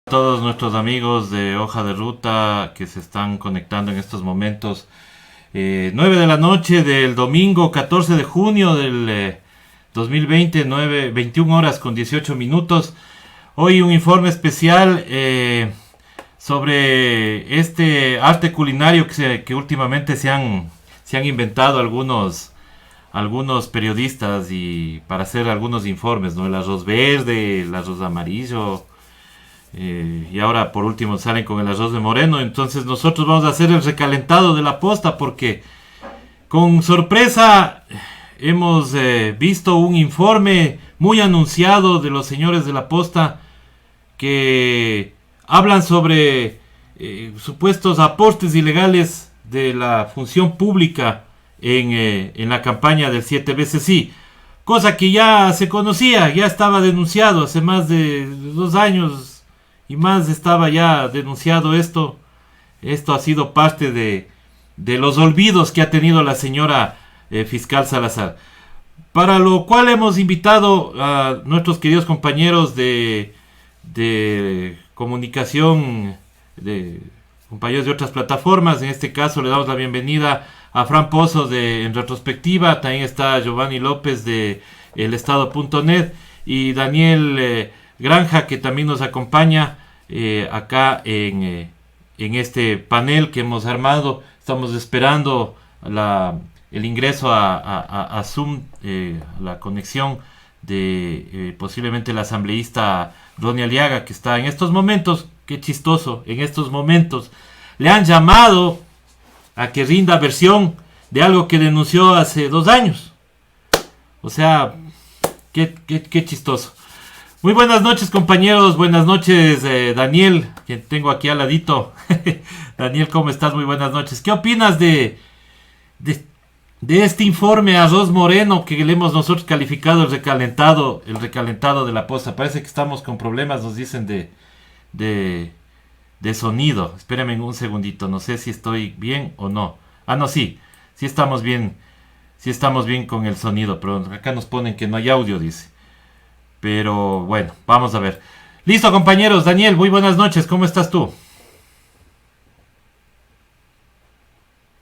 Todos nuestros amigos de Hoja de Ruta que se están conectando en estos momentos. 9 de la noche del domingo 14 de junio del 2020, 21 horas con 18 minutos. Hoy un informe especial sobre este arte culinario que últimamente se han inventado algunos periodistas y para hacer algunos informes, ¿no? El arroz verde, el arroz amarillo, y ahora por último salen con el arroz de moreno. Entonces nosotros vamos a hacer el recalentado de la posta porque con sorpresa hemos visto un informe muy anunciado de los señores de la posta que hablan sobre supuestos aportes ilegales de la función pública en la campaña del 7 veces sí, cosa que ya se conocía, ya estaba denunciado hace más de 2 años y más estaba ya denunciado esto. Esto ha sido parte de los olvidos que ha tenido la señora fiscal Salazar. Para lo cual hemos invitado a nuestros queridos compañeros de comunicación, de compañeros de otras plataformas. En este caso le damos la bienvenida a Fran Pozo de En Retrospectiva, también está Giovanni López de elestado.net y Daniel Granja, que también nos acompaña acá en este panel que hemos armado. Estamos esperando el ingreso a Zoom, la conexión de posiblemente el asambleísta Ronnie Aliaga, que está en estos momentos, qué chistoso, en estos momentos le han llamado a que rinda versión de algo que denunció hace 2 años. O sea, qué chistoso. Muy buenas noches, compañeros. Buenas noches, Daniel, que tengo aquí al ladito. Daniel, ¿cómo estás? Muy buenas noches. ¿Qué opinas de, de este informe Arroz Moreno que le hemos nosotros calificado el recalentado de la posta? Parece que estamos con problemas, nos dicen, de, de sonido. Espérenme un segundito, no sé si estoy bien o no. Ah, no, sí estamos bien, sí estamos bien con el sonido, pero acá nos ponen que no hay audio, dice. Pero bueno, vamos a ver. Listo, compañeros. Daniel, muy buenas noches. ¿Cómo estás tú?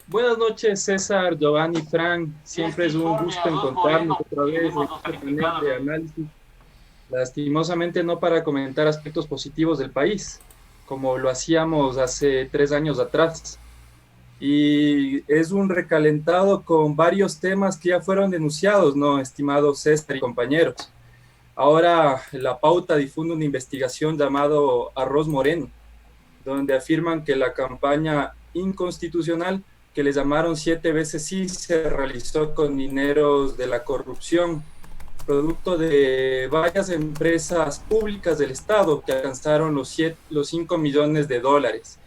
Buenas noches, César, Giovanni, Frank. Siempre es un gusto encontrarnos otra vez en este panel de análisis. Lastimosamente no para comentar aspectos positivos del país, como lo hacíamos hace 3 años atrás. Y es un recalentado con varios temas que ya fueron denunciados, ¿no, estimado César y compañeros? Ahora la pauta difunde una investigación llamado Arroz Moreno, donde afirman que la campaña inconstitucional que les llamaron 7 veces sí se realizó con dineros de la corrupción, producto de varias empresas públicas del Estado que alcanzaron los 5 millones de dólares.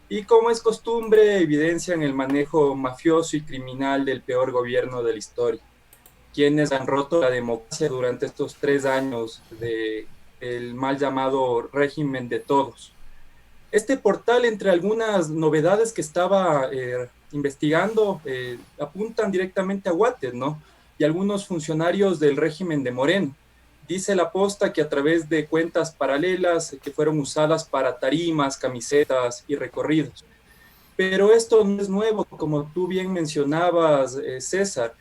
Y como es costumbre, evidencian el manejo mafioso y criminal del peor gobierno de la historia, quienes han roto la democracia durante estos 3 años del mal llamado régimen de todos. Este portal, entre algunas novedades que estaba investigando, apuntan directamente a Guates, ¿no? Y algunos funcionarios del régimen de Moreno. Dice la posta que a través de cuentas paralelas que fueron usadas para tarimas, camisetas y recorridos. Pero esto no es nuevo, como tú bien mencionabas, César.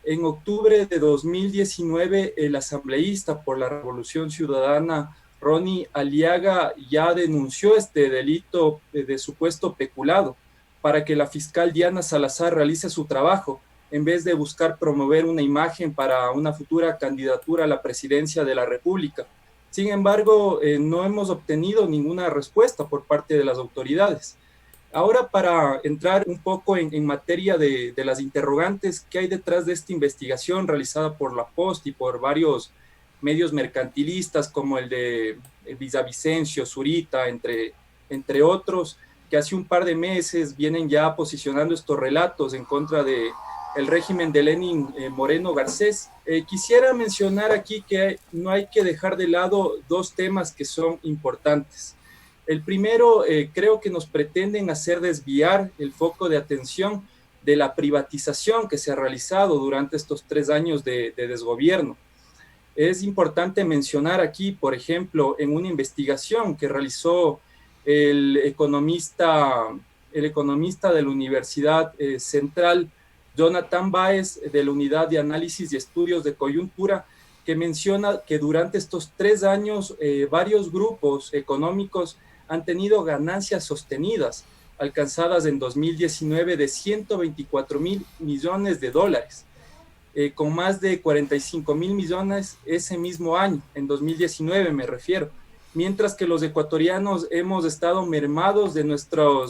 En octubre de 2019, el asambleísta por la Revolución Ciudadana, Ronnie Aliaga, ya denunció este delito de supuesto peculado para que la fiscal Diana Salazar realice su trabajo, en vez de buscar promover una imagen para una futura candidatura a la presidencia de la República. Sin embargo, no hemos obtenido ninguna respuesta por parte de las autoridades. Ahora, para entrar un poco en materia de las interrogantes, ¿qué hay detrás de esta investigación realizada por la Post y por varios medios mercantilistas como el de Villavicencio, Zurita, entre otros, que hace un par de meses vienen ya posicionando estos relatos en contra de el régimen de Lenin Moreno Garcés? Quisiera mencionar aquí que no hay que dejar de lado dos temas que son importantes. El primero, creo que nos pretenden hacer desviar el foco de atención de la privatización que se ha realizado durante estos 3 años de desgobierno. Es importante mencionar aquí, por ejemplo, en una investigación que realizó el economista, el economista de la Universidad Central, Jonathan Baez, de la Unidad de Análisis y Estudios de Coyuntura, que menciona que durante estos 3 años varios grupos económicos han tenido ganancias sostenidas, alcanzadas en 2019 de 124 mil millones de dólares, con más de 45 mil millones ese mismo año, en 2019 me refiero, mientras que los ecuatorianos hemos estado mermados de nuestro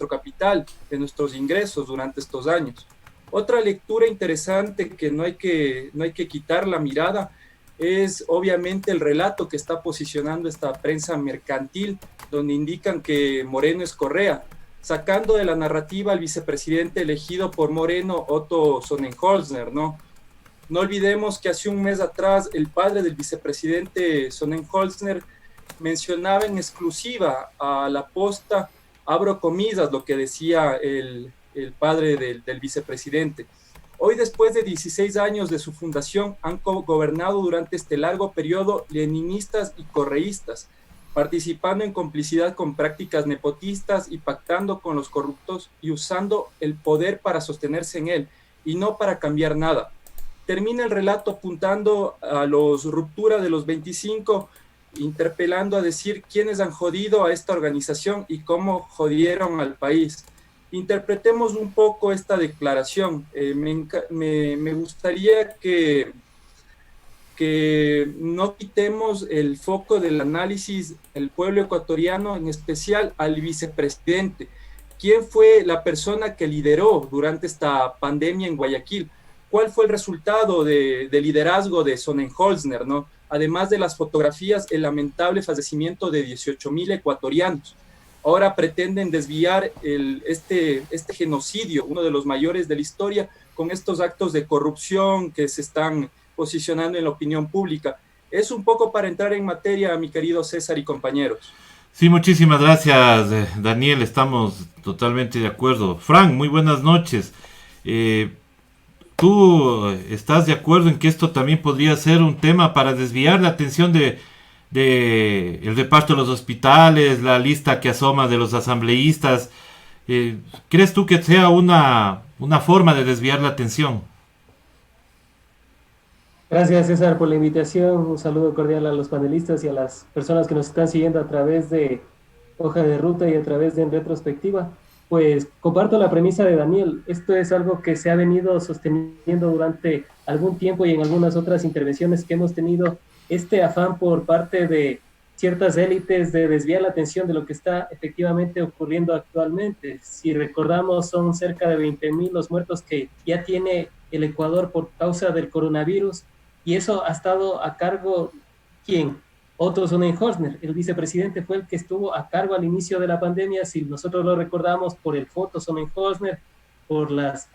capital, de nuestros ingresos durante estos años. Otra lectura interesante que no hay que quitar la mirada es obviamente el relato que está posicionando esta prensa mercantil, donde indican que Moreno es Correa, sacando de la narrativa al vicepresidente elegido por Moreno, Otto Sonnenholzner, ¿no? No olvidemos que hace un mes atrás el padre del vicepresidente Sonnenholzner mencionaba en exclusiva a La Posta, abro comillas, lo que decía el padre del vicepresidente. Hoy, después de 16 años de su fundación, han gobernado durante este largo periodo leninistas y correístas, participando en complicidad con prácticas nepotistas y pactando con los corruptos y usando el poder para sostenerse en él y no para cambiar nada. Termina el relato apuntando a los rupturas de los 25, interpelando a decir quiénes han jodido a esta organización y cómo jodieron al país. Interpretemos un poco esta declaración. Me gustaría que no quitemos el foco del análisis del pueblo ecuatoriano, en especial al vicepresidente. ¿Quién fue la persona que lideró durante esta pandemia en Guayaquil? ¿Cuál fue el resultado de liderazgo de Sonnenholzner, ¿no? Además de las fotografías, el lamentable fallecimiento de 18,000 ecuatorianos. Ahora pretenden desviar este genocidio, uno de los mayores de la historia, con estos actos de corrupción que se están posicionando en la opinión pública. Es un poco para entrar en materia, mi querido César y compañeros. Sí, muchísimas gracias, Daniel, estamos totalmente de acuerdo. Frank, muy buenas noches. ¿Tú estás de acuerdo en que esto también podría ser un tema para desviar la atención de el reparto de los hospitales, la lista que asoma de los asambleístas? ¿Crees tú que sea una forma de desviar la atención? Gracias, César, por la invitación. Un saludo cordial a los panelistas y a las personas que nos están siguiendo a través de Hoja de Ruta y a través de En Retrospectiva. Pues comparto la premisa de Daniel. Esto es algo que se ha venido sosteniendo durante algún tiempo y en algunas otras intervenciones que hemos tenido, este afán por parte de ciertas élites de desviar la atención de lo que está efectivamente ocurriendo actualmente. Si recordamos, son cerca de 20,000 los muertos que ya tiene el Ecuador por causa del coronavirus, y eso ha estado a cargo, ¿quién? Otto Sonnenholzner, el vicepresidente, fue el que estuvo a cargo al inicio de la pandemia, si nosotros lo recordamos, por el foto Sonnenholzner, por las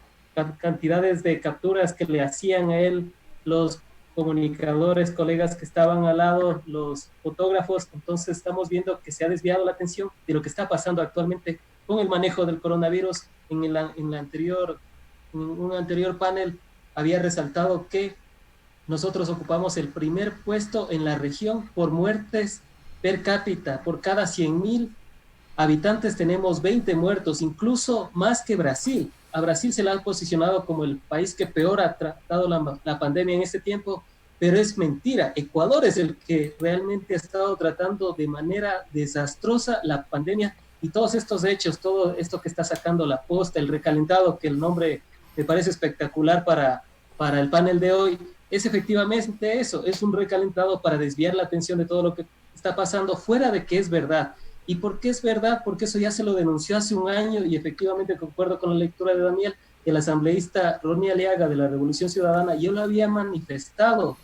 cantidades de capturas que le hacían a él los comunicadores, colegas que estaban al lado, los fotógrafos. Entonces estamos viendo que se ha desviado la atención de lo que está pasando actualmente con el manejo del coronavirus. En un anterior panel había resaltado que nosotros ocupamos el primer puesto en la región por muertes per cápita. Por cada 100,000 habitantes tenemos 20 muertos, incluso más que Brasil. A Brasil se le ha posicionado como el país que peor ha tratado la pandemia en este tiempo, pero es mentira. Ecuador es el que realmente ha estado tratando de manera desastrosa la pandemia, y todos estos hechos, todo esto que está sacando La Posta, el recalentado, que el nombre me parece espectacular para el panel de hoy, es efectivamente eso, es un recalentado para desviar la atención de todo lo que está pasando, fuera de que es verdad. ¿Y por qué es verdad? Porque eso ya se lo denunció hace un año, y efectivamente concuerdo con la lectura de Daniel, el asambleísta Ronnie Aliaga de la Revolución Ciudadana, yo lo había manifestado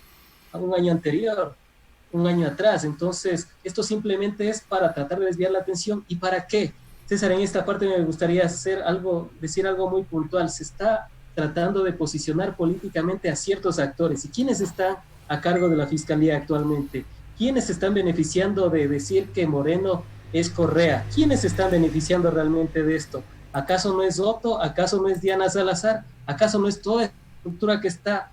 a un año anterior, un año atrás. Entonces, esto simplemente es para tratar de desviar la atención. ¿Y para qué? César, en esta parte me gustaría decir algo muy puntual. Se está tratando de posicionar políticamente a ciertos actores. ¿Y quiénes están a cargo de la Fiscalía actualmente? ¿Quiénes se están beneficiando de decir que Moreno es Correa? ¿Quiénes se están beneficiando realmente de esto? ¿Acaso no es Otto? ¿Acaso no es Diana Salazar? ¿Acaso no es toda la estructura que está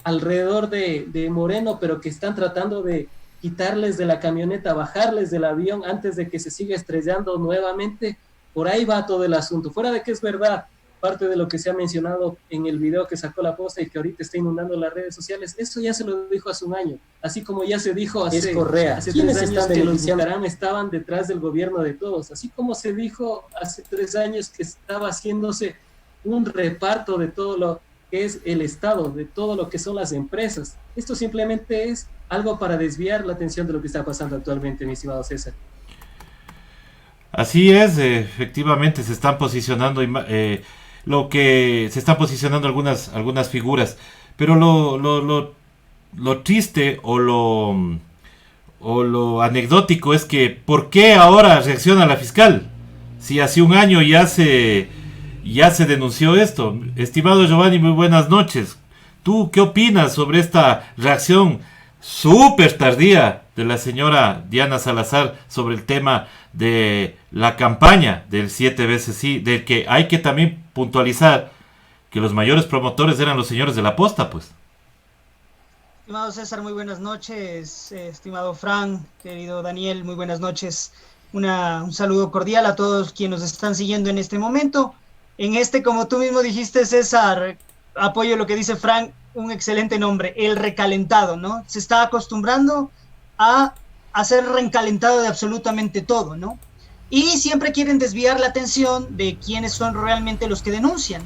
alrededor de Moreno, pero que están tratando de quitarles de la camioneta, bajarles del avión antes de que se siga estrellando nuevamente. Por ahí va todo el asunto. Fuera de que es verdad, parte de lo que se ha mencionado en el video que sacó La Posta y que ahorita está inundando las redes sociales, eso ya se lo dijo hace un año, así como ya se dijo hace, hace 3 años que los Bucaram estaban detrás del gobierno de todos, así como se dijo hace 3 años que estaba haciéndose un reparto de todo lo que es el Estado, de todo lo que son las empresas. Esto simplemente es algo para desviar la atención de lo que está pasando actualmente, mi estimado César. Así es, efectivamente se están posicionando lo que se están posicionando algunas figuras, pero lo triste o lo anecdótico es que ¿por qué ahora reacciona la fiscal? Si hace un año ya se denunció esto. Estimado Giovanni, muy buenas noches. ¿Tú qué opinas sobre esta reacción súper tardía de la señora Diana Salazar sobre el tema de la campaña del 7 veces sí, del que hay que también puntualizar que los mayores promotores eran los señores de la Posta, pues? Estimado César, muy buenas noches. Estimado Fran, querido Daniel, muy buenas noches. Un saludo cordial a todos quienes nos están siguiendo en este momento. Como tú mismo dijiste, César, apoyo lo que dice Fran, un excelente nombre, el recalentado, ¿no? Se está acostumbrando a ser recalentado de absolutamente todo, ¿no? Y siempre quieren desviar la atención de quiénes son realmente los que denuncian.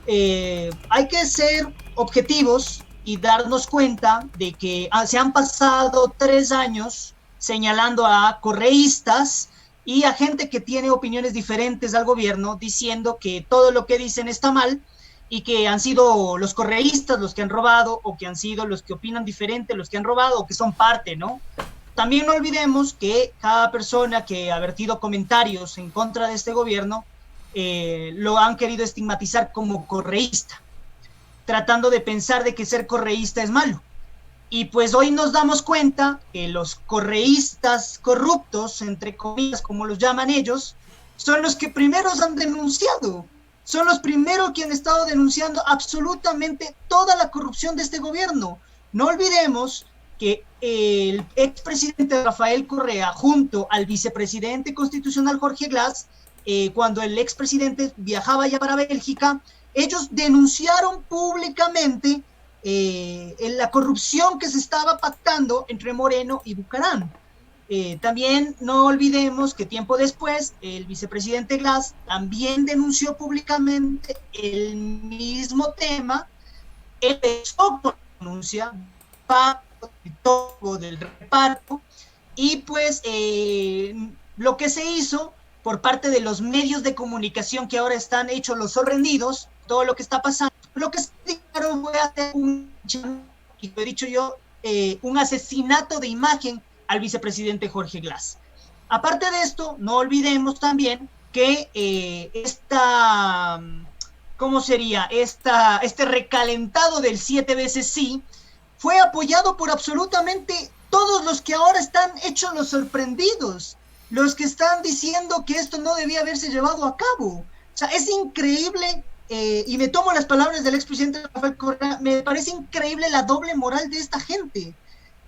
Hay que ser objetivos y darnos cuenta de que se han pasado 3 años señalando a correístas y a gente que tiene opiniones diferentes al gobierno, diciendo que todo lo que dicen está mal y que han sido los correístas los que han robado, o que han sido los que opinan diferente los que han robado, o que son parte, ¿no? También no olvidemos que cada persona que ha vertido comentarios en contra de este gobierno lo han querido estigmatizar como correísta, tratando de pensar de que ser correísta es malo. Y pues hoy nos damos cuenta que los correístas corruptos, entre comillas, como los llaman ellos, son los que primeros han denunciado, son los primeros que han estado denunciando absolutamente toda la corrupción de este gobierno. No olvidemos que el expresidente Rafael Correa, junto al vicepresidente constitucional Jorge Glass, cuando el expresidente viajaba ya para Bélgica, ellos denunciaron públicamente la corrupción que se estaba pactando entre Moreno y Bucaram. También no olvidemos que tiempo después el vicepresidente Glass también denunció públicamente el mismo tema. Él empezó con la denuncia del reparto y pues lo que se hizo por parte de los medios de comunicación que ahora están hechos los sorprendidos, todo lo que está pasando, lo que se dijeron fue hacer y lo he dicho yo, un asesinato de imagen al vicepresidente Jorge Glass. Aparte de esto, no olvidemos también que este recalentado del 7 veces sí fue apoyado por absolutamente todos los que ahora están hechos los sorprendidos, los que están diciendo que esto no debía haberse llevado a cabo. O sea, es increíble, y me tomo las palabras del expresidente Rafael Correa, me parece increíble la doble moral de esta gente,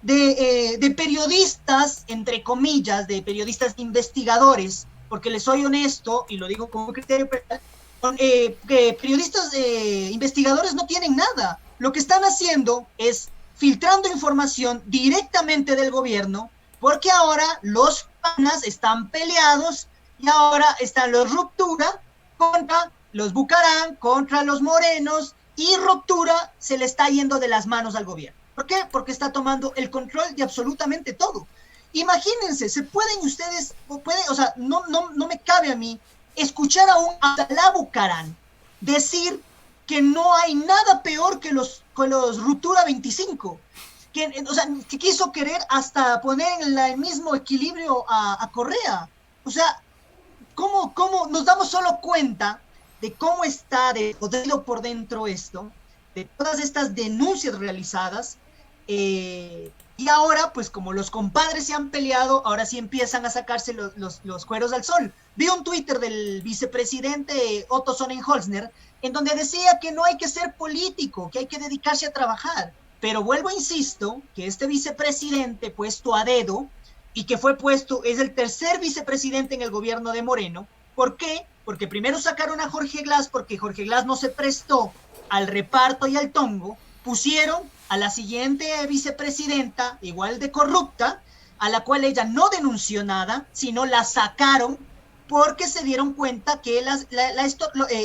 de periodistas, entre comillas, de periodistas investigadores, porque les soy honesto, y lo digo con criterio personal, que periodistas investigadores no tienen nada. Lo que están haciendo es filtrando información directamente del gobierno, porque ahora los panas están peleados y ahora están los Ruptura contra los Bucaram, contra los Morenos, y Ruptura se le está yendo de las manos al gobierno. ¿Por qué? Porque está tomando el control de absolutamente todo. Imagínense, no me cabe a mí escuchar a un Abdalá Bucaram decir que no hay nada peor que los Ruptura 25, que quiso querer hasta poner en el mismo equilibrio a Correa. O sea, ¿cómo nos damos solo cuenta de cómo está de podrido por dentro esto, de todas estas denuncias realizadas, y Y ahora, pues como los compadres se han peleado, ahora sí empiezan a sacarse los cueros al sol. Vi un Twitter del vicepresidente Otto Sonnenholzner, en donde decía que no hay que ser político, que hay que dedicarse a trabajar. Pero vuelvo, insisto, que este vicepresidente puesto a dedo, y que fue puesto, es el tercer vicepresidente en el gobierno de Moreno. ¿Por qué? Porque primero sacaron a Jorge Glass, porque Jorge Glass no se prestó al reparto y al tongo. Pusieron a la siguiente vicepresidenta, igual de corrupta, a la cual ella no denunció nada, sino la sacaron porque se dieron cuenta que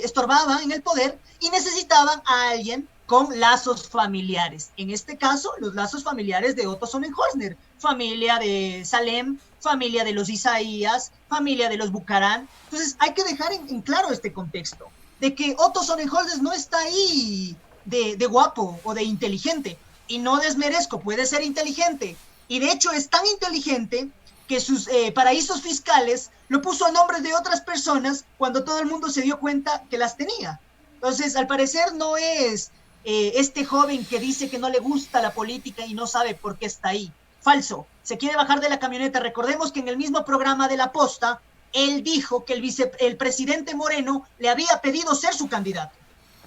estorbaba en el poder y necesitaban a alguien con lazos familiares. En este caso, los lazos familiares de Otto Sonnenholzner, familia de Salem, familia de los Isaías, familia de los Bucarán. Entonces, hay que dejar en claro este contexto, de que Otto Sonnenholzner no está ahí de guapo o de inteligente, y no desmerezco, puede ser inteligente, y de hecho es tan inteligente que sus paraísos fiscales lo puso a nombre de otras personas cuando todo el mundo se dio cuenta que las tenía. Entonces, al parecer no es este joven que dice que no le gusta la política y no sabe por qué está ahí. Falso, se quiere bajar de la camioneta. Recordemos que en el mismo programa de La Posta, él dijo que el presidente Moreno le había pedido ser su candidato.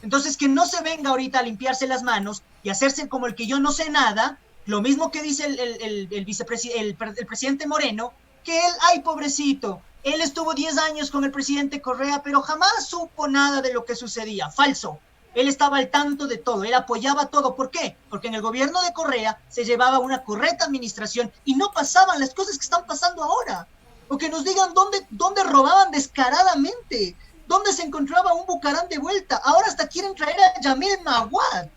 Entonces, que no se venga ahorita a limpiarse las manos y hacerse como el que yo no sé nada, lo mismo que dice el presidente Moreno, que él, ay, pobrecito, él estuvo 10 años con el presidente Correa, pero jamás supo nada de lo que sucedía. Falso. Él estaba al tanto de todo, él apoyaba todo. ¿Por qué? Porque en el gobierno de Correa se llevaba una correcta administración y no pasaban las cosas que están pasando ahora. O que nos digan dónde robaban descaradamente, dónde se encontraba un Bucarán de vuelta. Ahora hasta quieren traer a Yamil Maguad.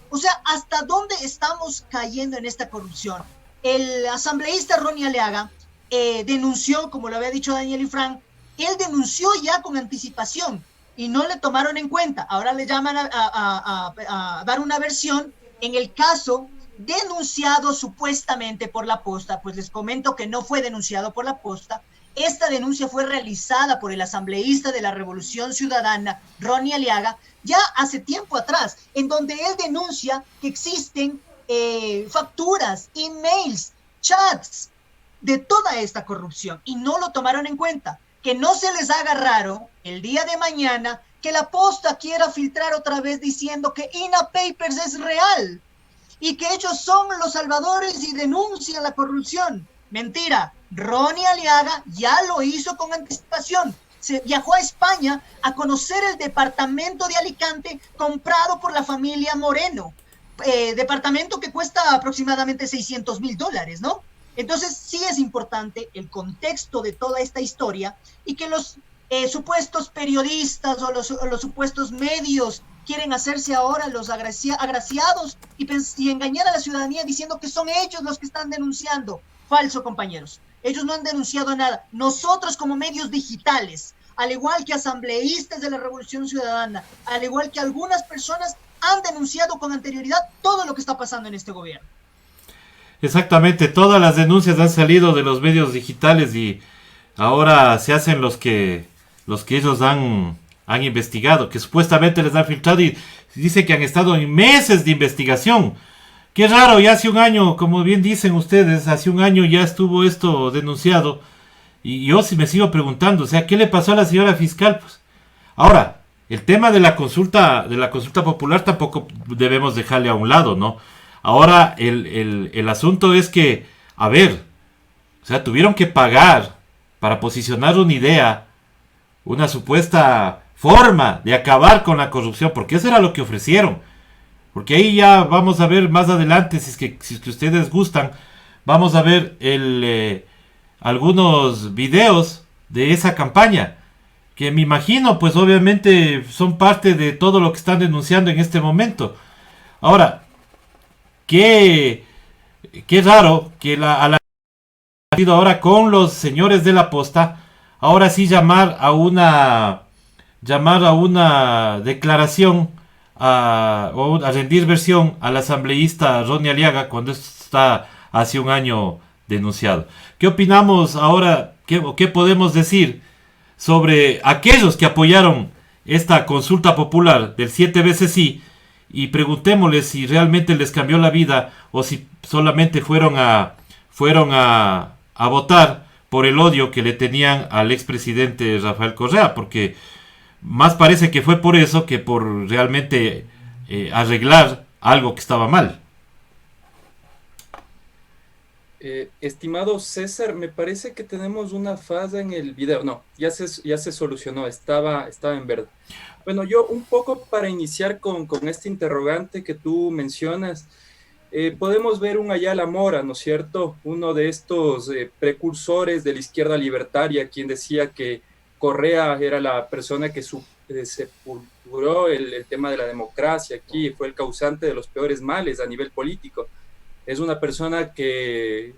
O sea, ¿hasta dónde estamos cayendo en esta corrupción? El asambleísta Ronnie Aliaga denunció, como lo había dicho Daniel y Frank, él denunció ya con anticipación y no le tomaron en cuenta. Ahora le llaman a dar una versión en el caso denunciado supuestamente por La Posta. Pues les comento que no fue denunciado por La Posta. Esta denuncia fue realizada por el asambleísta de la Revolución Ciudadana, Ronnie Aliaga, ya hace tiempo atrás, en donde él denuncia que existen facturas, emails, chats de toda esta corrupción y no lo tomaron en cuenta. Que no se les haga raro el día de mañana que La Posta quiera filtrar otra vez diciendo que INA Papers es real y que ellos son los salvadores y denuncian la corrupción. Mentira, Ronnie Aliaga ya lo hizo con anticipación. Se viajó a España a conocer el departamento de Alicante comprado por la familia Moreno. Departamento que cuesta aproximadamente $600,000, ¿no? Entonces sí es importante el contexto de toda esta historia y que los supuestos periodistas o los supuestos medios quieren hacerse ahora los agraciados y engañar a la ciudadanía diciendo que son ellos los que están denunciando. Falso, compañeros. Ellos no han denunciado nada. Nosotros como medios digitales, al igual que asambleístas de la Revolución Ciudadana, al igual que algunas personas, han denunciado con anterioridad todo lo que está pasando en este gobierno. Exactamente, todas las denuncias han salido de los medios digitales y ahora se hacen los que ellos han investigado, que supuestamente les han filtrado y dice que han estado en meses de investigación. Qué raro, ya hace un año, como bien dicen ustedes, hace un año ya estuvo esto denunciado y yo sí me sigo preguntando, o sea, ¿qué le pasó a la señora fiscal? Pues ahora, el tema de la consulta popular tampoco debemos dejarle a un lado, ¿no? Ahora el asunto es que, a ver, o sea, tuvieron que pagar para posicionar una idea, una supuesta forma de acabar con la corrupción, porque eso era lo que ofrecieron. Porque ahí ya vamos a ver más adelante, si es que ustedes gustan, vamos a ver algunos videos de esa campaña, que me imagino, pues obviamente son parte de todo lo que están denunciando en este momento. Ahora, qué raro que ahora con los señores de La Posta, ahora sí llamar a una declaración o a rendir versión al asambleísta Ronnie Aliaga cuando está hace un año denunciado. ¿Qué opinamos ahora? ¿Qué podemos decir sobre aquellos que apoyaron esta consulta popular del 7 veces sí y preguntémosles si realmente les cambió la vida o si solamente fueron a votar por el odio que le tenían al expresidente Rafael Correa, porque más parece que fue por eso que por realmente arreglar algo que estaba mal. Estimado César, me parece que tenemos una falla en el video. No, ya se solucionó, estaba en verde. Bueno, yo un poco para iniciar con este interrogante que tú mencionas, podemos ver un Ayala Mora, ¿no es cierto? Uno de estos precursores de la izquierda libertaria, quien decía que Correa era la persona que sepulturó el tema de la democracia aquí, fue el causante de los peores males a nivel político. Es una persona que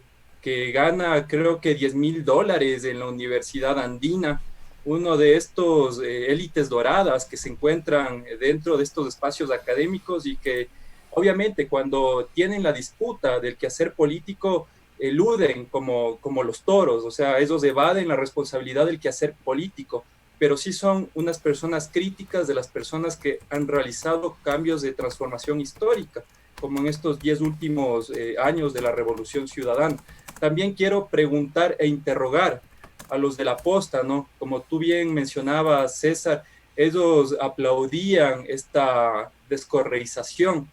gana creo que $10,000 en la Universidad Andina, uno de estos élites doradas que se encuentran dentro de estos espacios académicos y que obviamente cuando tienen la disputa del quehacer político eluden como los toros, o sea, ellos evaden la responsabilidad del quehacer político, pero sí son unas personas críticas de las personas que han realizado cambios de transformación histórica, como en estos 10 últimos años de la Revolución Ciudadana. También quiero preguntar e interrogar a los de la posta, ¿no? Como tú bien mencionabas, César, ellos aplaudían esta descorreización.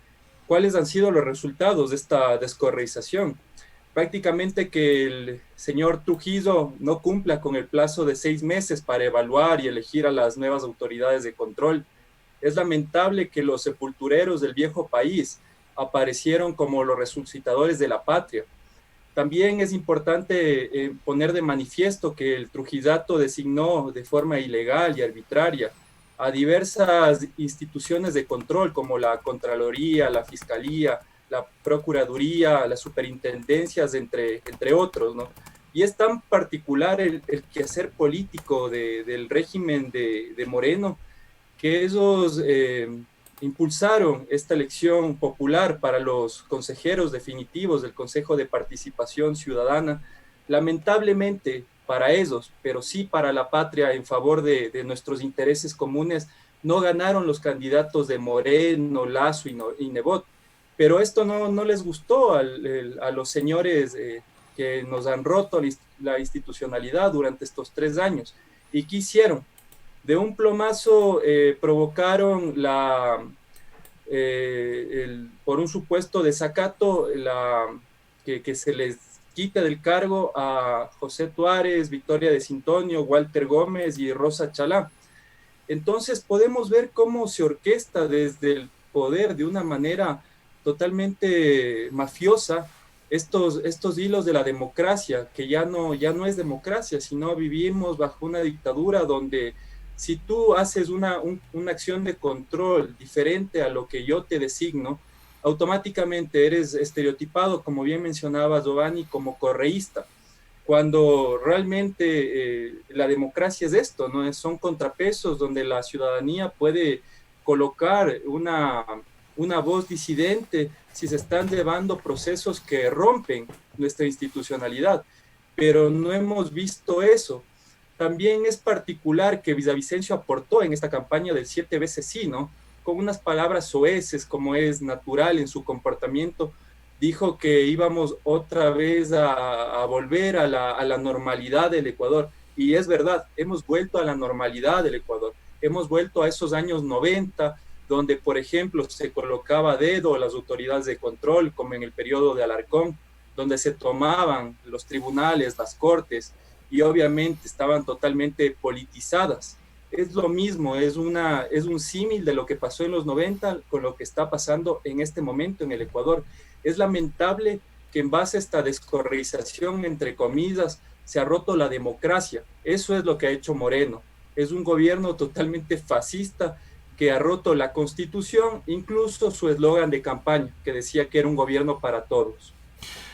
¿Cuáles han sido los resultados de esta descorreización? Prácticamente que el señor Trujillo no cumpla con el plazo de 6 meses para evaluar y elegir a las nuevas autoridades de control. Es lamentable que los sepultureros del viejo país aparecieron como los resucitadores de la patria. También es importante poner de manifiesto que el Trujillato designó de forma ilegal y arbitraria a diversas instituciones de control como la Contraloría, la Fiscalía, la Procuraduría, las superintendencias, entre otros, ¿no? Y es tan particular el quehacer político del régimen de Moreno que ellos impulsaron esta elección popular para los consejeros definitivos del Consejo de Participación Ciudadana, lamentablemente para ellos, pero sí para la patria en favor de nuestros intereses comunes, no ganaron los candidatos de Moreno, Lasso y Nebot, pero esto no les gustó a los señores que nos han roto la institucionalidad durante estos 3 años. ¿Y qué hicieron? De un plomazo provocaron por un supuesto desacato que se les quite del cargo a José Tuárez, Victoria de Sintonio, Walter Gómez y Rosa Chalá. Entonces podemos ver cómo se orquesta desde el poder de una manera totalmente mafiosa estos hilos de la democracia, que ya no es democracia, sino vivimos bajo una dictadura donde si tú haces una acción de control diferente a lo que yo te designo, automáticamente eres estereotipado, como bien mencionaba Giovanni, como correísta, cuando realmente la democracia es esto, ¿no? Son contrapesos donde la ciudadanía puede colocar una voz disidente si se están llevando procesos que rompen nuestra institucionalidad, pero no hemos visto eso. También es particular que Villavicencio aportó en esta campaña del 7 veces sí, ¿no? Con unas palabras soeces, como es natural en su comportamiento, dijo que íbamos otra vez a volver a la normalidad del Ecuador. Y es verdad, hemos vuelto a la normalidad del Ecuador. Hemos vuelto a esos años 90, donde, por ejemplo, se colocaba a dedo a las autoridades de control, como en el periodo de Alarcón, donde se tomaban los tribunales, las cortes, y obviamente estaban totalmente politizadas. Es lo mismo, es un símil de lo que pasó en los 90 con lo que está pasando en este momento en el Ecuador. Es lamentable que en base a esta descorreización, entre comillas, se ha roto la democracia. Eso es lo que ha hecho Moreno. Es un gobierno totalmente fascista que ha roto la Constitución, incluso su eslogan de campaña, que decía que era un gobierno para todos.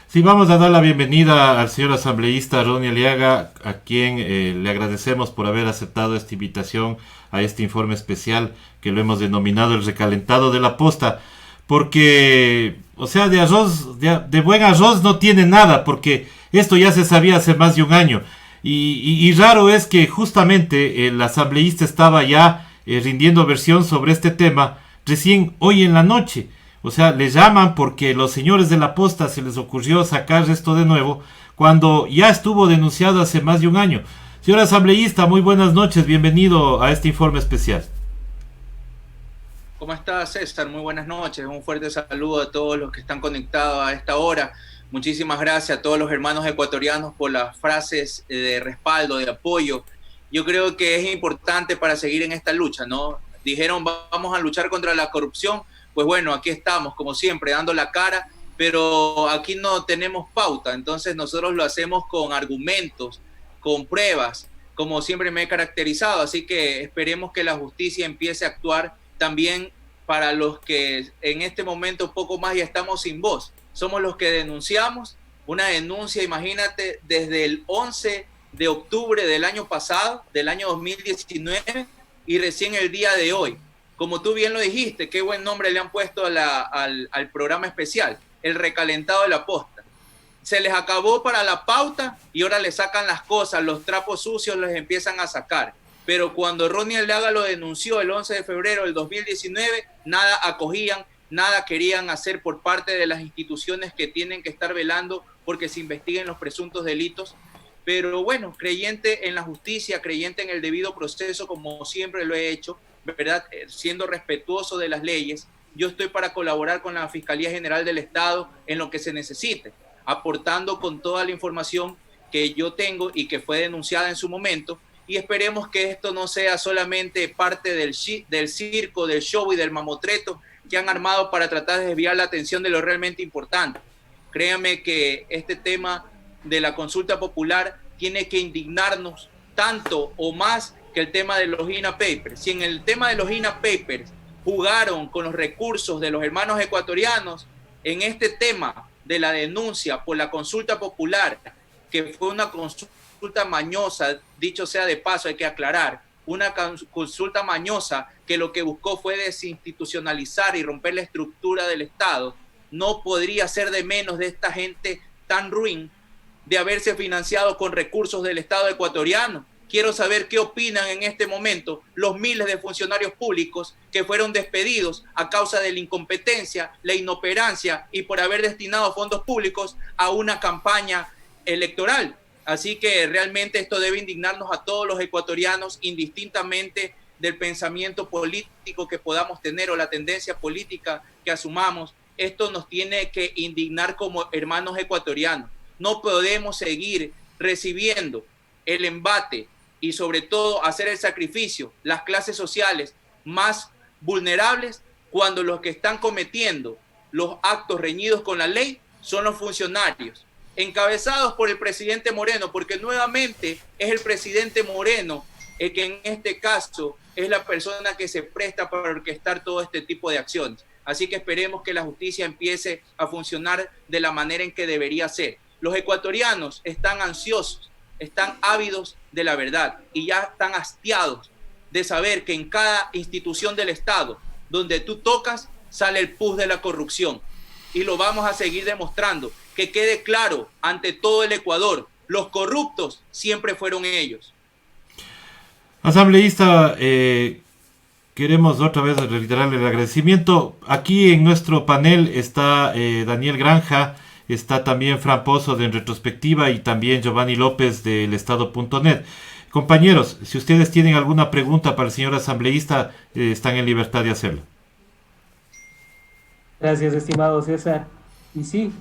Sí, vamos a dar la bienvenida al señor asambleísta Ronnie Aliaga, a quien le agradecemos por haber aceptado esta invitación a este informe especial que lo hemos denominado el recalentado de la posta, porque, o sea, de buen arroz no tiene nada, porque esto ya se sabía hace más de un año, y raro es que justamente el asambleísta estaba ya rindiendo versión sobre este tema recién hoy en la noche. O sea, le llaman porque los señores de la posta se les ocurrió sacar esto de nuevo cuando ya estuvo denunciado hace más de un año. Señor asambleísta, muy buenas noches, bienvenido a este informe especial. ¿Cómo está, César? Muy buenas noches, un fuerte saludo a todos los que están conectados a esta hora. Muchísimas gracias a todos los hermanos ecuatorianos por las frases de respaldo, de apoyo. Yo creo que es importante para seguir en esta lucha, ¿no? Dijeron, vamos a luchar contra la corrupción. Pues bueno, aquí estamos, como siempre, dando la cara, pero aquí no tenemos pauta. Entonces nosotros lo hacemos con argumentos, con pruebas, como siempre me he caracterizado. Así que esperemos que la justicia empiece a actuar también para los que en este momento poco más ya estamos sin voz. Somos los que denunciamos una denuncia, imagínate, desde el 11 de octubre del año pasado, del año 2019, y recién el día de hoy. Como tú bien lo dijiste, qué buen nombre le han puesto al programa especial, el recalentado de la posta. Se les acabó para la pauta y ahora le sacan las cosas, los trapos sucios les empiezan a sacar. Pero cuando Ronnie Aldaga lo denunció el 11 de febrero del 2019, nada acogían, nada querían hacer por parte de las instituciones que tienen que estar velando porque se investiguen los presuntos delitos. Pero bueno, creyente en la justicia, creyente en el debido proceso, como siempre lo he hecho, ¿verdad? Siendo respetuoso de las leyes, yo estoy para colaborar con la Fiscalía General del Estado en lo que se necesite, aportando con toda la información que yo tengo y que fue denunciada en su momento, y esperemos que esto no sea solamente parte del circo, del show y del mamotreto que han armado para tratar de desviar la atención de lo realmente importante. Créanme que este tema de la consulta popular tiene que indignarnos tanto o más que el tema de los INA Papers. Si en el tema de los INA Papers jugaron con los recursos de los hermanos ecuatorianos, en este tema de la denuncia por la consulta popular, que fue una consulta mañosa, dicho sea de paso, hay que aclarar, una consulta mañosa que lo que buscó fue desinstitucionalizar y romper la estructura del Estado, no podría ser de menos de esta gente tan ruin de haberse financiado con recursos del Estado ecuatoriano. Quiero saber qué opinan en este momento los miles de funcionarios públicos que fueron despedidos a causa de la incompetencia, la inoperancia y por haber destinado fondos públicos a una campaña electoral. Así que realmente esto debe indignarnos a todos los ecuatorianos, indistintamente del pensamiento político que podamos tener o la tendencia política que asumamos. Esto nos tiene que indignar como hermanos ecuatorianos. No podemos seguir recibiendo el embate y sobre todo hacer el sacrificio, las clases sociales más vulnerables, cuando los que están cometiendo los actos reñidos con la ley son los funcionarios, encabezados por el presidente Moreno, porque nuevamente es el presidente Moreno el que en este caso es la persona que se presta para orquestar todo este tipo de acciones. Así que esperemos que la justicia empiece a funcionar de la manera en que debería ser. Los ecuatorianos están ansiosos, están ávidos de la verdad y ya están hastiados de saber que en cada institución del Estado donde tú tocas sale el pus de la corrupción. Y lo vamos a seguir demostrando. Que quede claro ante todo el Ecuador, los corruptos siempre fueron ellos. Asambleísta, queremos otra vez reiterarle el agradecimiento. Aquí en nuestro panel está Daniel Granja, está también Fran Pozo de En Retrospectiva y también Giovanni López del Estado.net. Compañeros, si ustedes tienen alguna pregunta para el señor asambleísta, están en libertad de hacerlo. Gracias, estimado César. Y sí,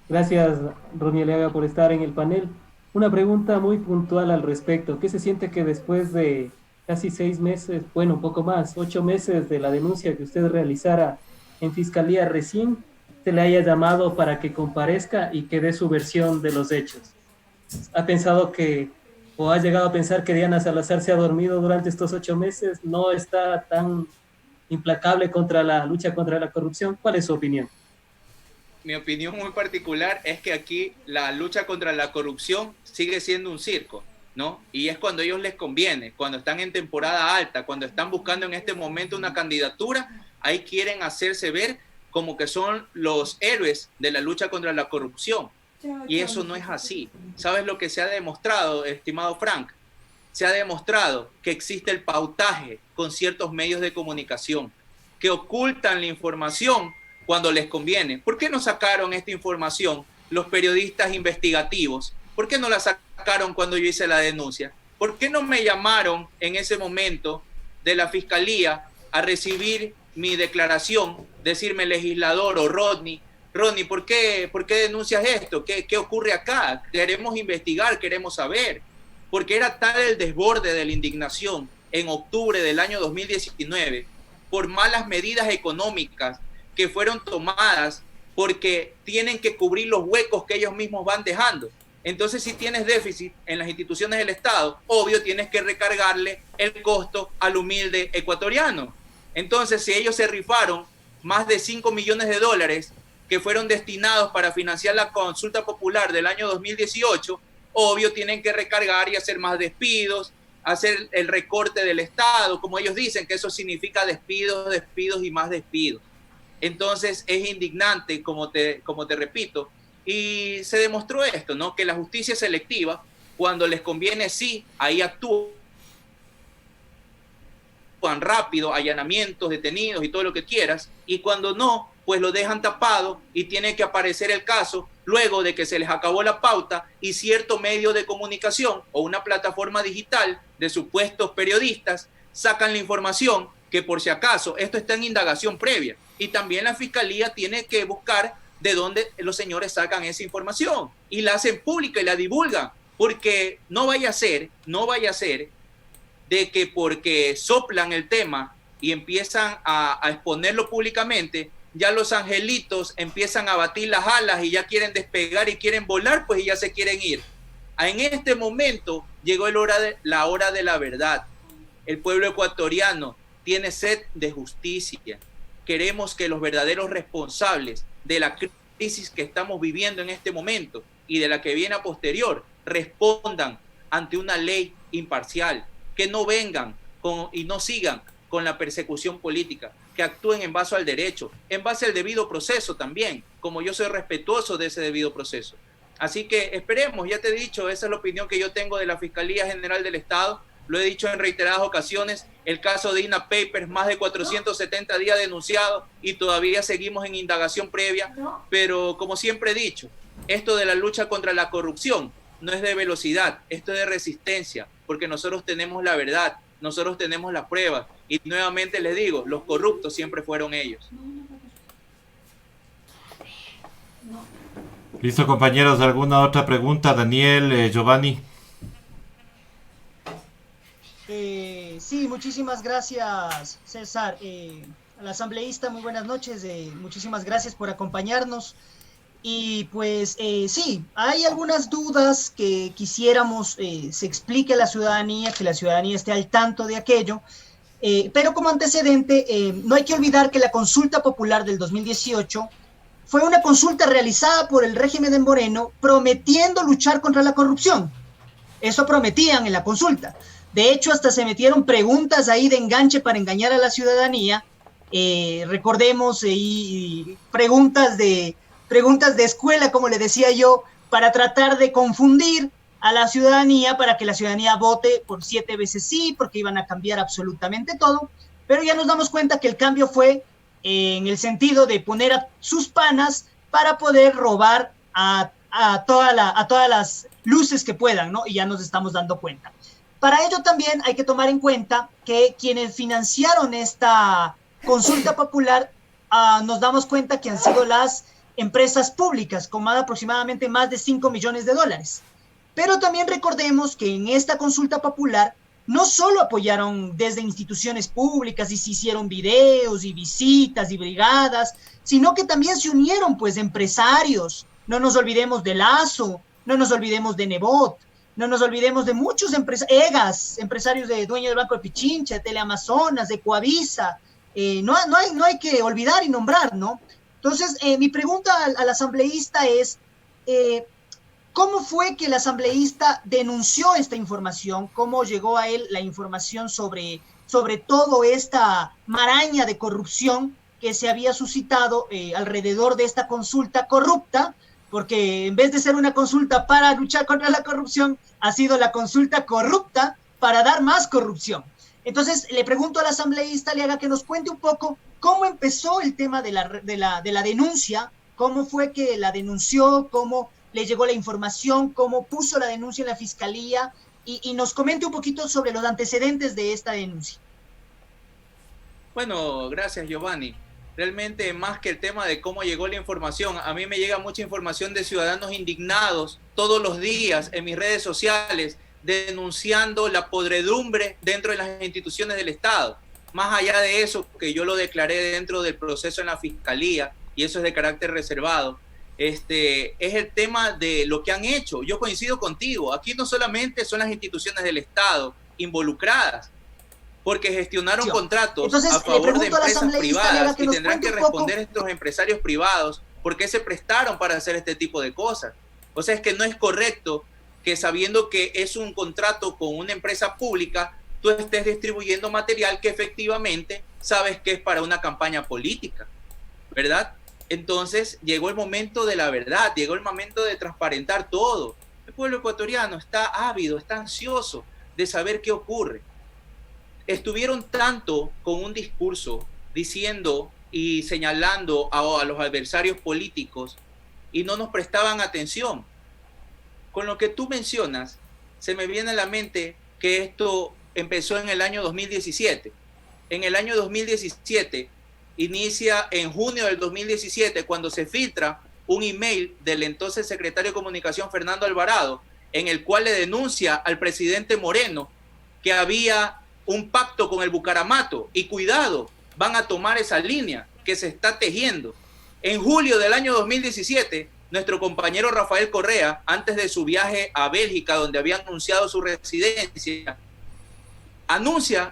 gracias, Ronnie Aldaga, por estar en el panel. Una pregunta muy puntual al respecto. ¿Qué se siente que después de casi 6 meses, bueno, un poco más, 8 meses de la denuncia que usted realizara en Fiscalía, recién se le haya llamado para que comparezca y que dé su versión de los hechos? ¿Ha pensado que, o ha llegado a pensar que Diana Salazar se ha dormido durante estos 8 meses? ¿No está tan implacable contra la lucha contra la corrupción? ¿Cuál es su opinión? Mi opinión muy particular es que aquí la lucha contra la corrupción sigue siendo un circo, ¿no? Y es cuando a ellos les conviene, cuando están en temporada alta, cuando están buscando en este momento una candidatura, ahí quieren hacerse ver como que son los héroes de la lucha contra la corrupción. Y eso no es así. ¿Sabes lo que se ha demostrado, estimado Frank? Se ha demostrado que existe el pautaje con ciertos medios de comunicación. que ocultan la información cuando les conviene. ¿Por qué no sacaron esta información los periodistas investigativos? ¿Por qué no la sacaron cuando yo hice la denuncia? ¿Por qué no me llamaron en ese momento de la Fiscalía a recibir mi declaración, decirme legislador o Rodney, ¿por qué denuncias esto? ¿Qué ocurre acá? Queremos investigar, queremos saber. Porque era tal el desborde de la indignación en octubre del año 2019 por malas medidas económicas que fueron tomadas porque tienen que cubrir los huecos que ellos mismos van dejando. Entonces, si tienes déficit en las instituciones del Estado, obvio tienes que recargarle el costo al humilde ecuatoriano. Entonces, si ellos se rifaron más de 5 millones de dólares que fueron destinados para financiar la consulta popular del año 2018, obvio tienen que recargar y hacer más despidos, hacer el recorte del Estado, como ellos dicen, que eso significa despidos y más despidos. Entonces es indignante, como te repito, y se demostró esto, ¿no? Que la justicia selectiva, cuando les conviene, sí, ahí actúan rápido, allanamientos, detenidos y todo lo que quieras, y cuando no, pues lo dejan tapado y tiene que aparecer el caso luego de que se les acabó la pauta y cierto medio de comunicación o una plataforma digital de supuestos periodistas sacan la información que, por si acaso, esto está en indagación previa, y también la Fiscalía tiene que buscar de dónde los señores sacan esa información y la hacen pública y la divulgan, porque no vaya a ser de que porque soplan el tema y empiezan a exponerlo públicamente, ya los angelitos empiezan a batir las alas y ya quieren despegar y quieren volar, pues y ya se quieren ir. En este momento llegó la hora de la verdad. El pueblo ecuatoriano tiene sed de justicia. Queremos que los verdaderos responsables de la crisis que estamos viviendo en este momento y de la que viene a posterior respondan ante una ley imparcial, que no vengan y no sigan con la persecución política, que actúen en base al derecho, en base al debido proceso también, como yo soy respetuoso de ese debido proceso. Así que esperemos, ya te he dicho, esa es la opinión que yo tengo de la Fiscalía General del Estado, lo he dicho en reiteradas ocasiones, el caso de INA Papers, más de 470 días denunciado y todavía seguimos en indagación previa, pero como siempre he dicho, esto de la lucha contra la corrupción no es de velocidad, esto es de resistencia, porque nosotros tenemos la verdad, nosotros tenemos las pruebas, y nuevamente les digo, los corruptos siempre fueron ellos. Listo, compañeros, ¿alguna otra pregunta? Daniel, Giovanni. Sí, muchísimas gracias, César. Al asambleísta, muy buenas noches, muchísimas gracias por acompañarnos. Y pues sí, hay algunas dudas que quisiéramos se explique a la ciudadanía, que la ciudadanía esté al tanto de aquello, pero como antecedente, no hay que olvidar que la consulta popular del 2018 fue una consulta realizada por el régimen de Moreno prometiendo luchar contra la corrupción. Eso prometían en la consulta. De hecho, hasta se metieron preguntas ahí de enganche para engañar a la ciudadanía. Recordemos, preguntas de escuela, como le decía yo, para tratar de confundir a la ciudadanía, para que la ciudadanía vote por 7 veces sí, porque iban a cambiar absolutamente todo. Pero ya nos damos cuenta que el cambio fue en el sentido de poner a sus panas para poder robar a todas las luces que puedan, ¿no? Y ya nos estamos dando cuenta. Para ello también hay que tomar en cuenta que quienes financiaron esta consulta popular, nos damos cuenta que han sido las empresas públicas, con aproximadamente más de 5 millones de dólares. Pero también recordemos que en esta consulta popular no solo apoyaron desde instituciones públicas y se hicieron videos y visitas y brigadas, sino que también se unieron pues empresarios. No nos olvidemos de Lazo, no nos olvidemos de Nebot, no nos olvidemos de muchos empresarios de dueños del Banco de Pichincha, de Teleamazonas, de Coavisa. No hay que olvidar y nombrar, ¿no? Entonces, mi pregunta al asambleísta es, ¿cómo fue que el asambleísta denunció esta información? ¿Cómo llegó a él la información sobre toda esta maraña de corrupción que se había suscitado alrededor de esta consulta corrupta? Porque en vez de ser una consulta para luchar contra la corrupción, ha sido la consulta corrupta para dar más corrupción. Entonces, le pregunto al asambleísta Aliaga que nos cuente un poco cómo empezó el tema de la denuncia, cómo fue que la denunció, cómo le llegó la información, cómo puso la denuncia en la fiscalía y nos comente un poquito sobre los antecedentes de esta denuncia. Bueno, gracias Giovanni. Realmente más que el tema de cómo llegó la información, a mí me llega mucha información de ciudadanos indignados todos los días en mis redes sociales denunciando la podredumbre dentro de las instituciones del Estado. Más allá de eso, que yo lo declaré dentro del proceso en la Fiscalía, y eso es de carácter reservado, es el tema de lo que han hecho. Yo coincido contigo, aquí no solamente son las instituciones del Estado involucradas, porque gestionaron contratos a favor de empresas privadas y tendrán que responder estos empresarios privados por qué se prestaron para hacer este tipo de cosas. O sea, es que no es correcto que sabiendo que es un contrato con una empresa pública, tú estés distribuyendo material que efectivamente sabes que es para una campaña política, ¿verdad? Entonces llegó el momento de la verdad, llegó el momento de transparentar todo. El pueblo ecuatoriano está ávido, está ansioso de saber qué ocurre. Estuvieron tanto con un discurso diciendo y señalando a los adversarios políticos y no nos prestaban atención. Con lo que tú mencionas, se me viene a la mente que esto empezó en el año 2017. En el año 2017, inicia en junio del 2017, cuando se filtra un email del entonces secretario de Comunicación, Fernando Alvarado, en el cual le denuncia al presidente Moreno que había un pacto con el Bucaramato y cuidado, van a tomar esa línea que se está tejiendo. En julio del año 2017, nuestro compañero Rafael Correa, antes de su viaje a Bélgica, donde había anunciado su residencia,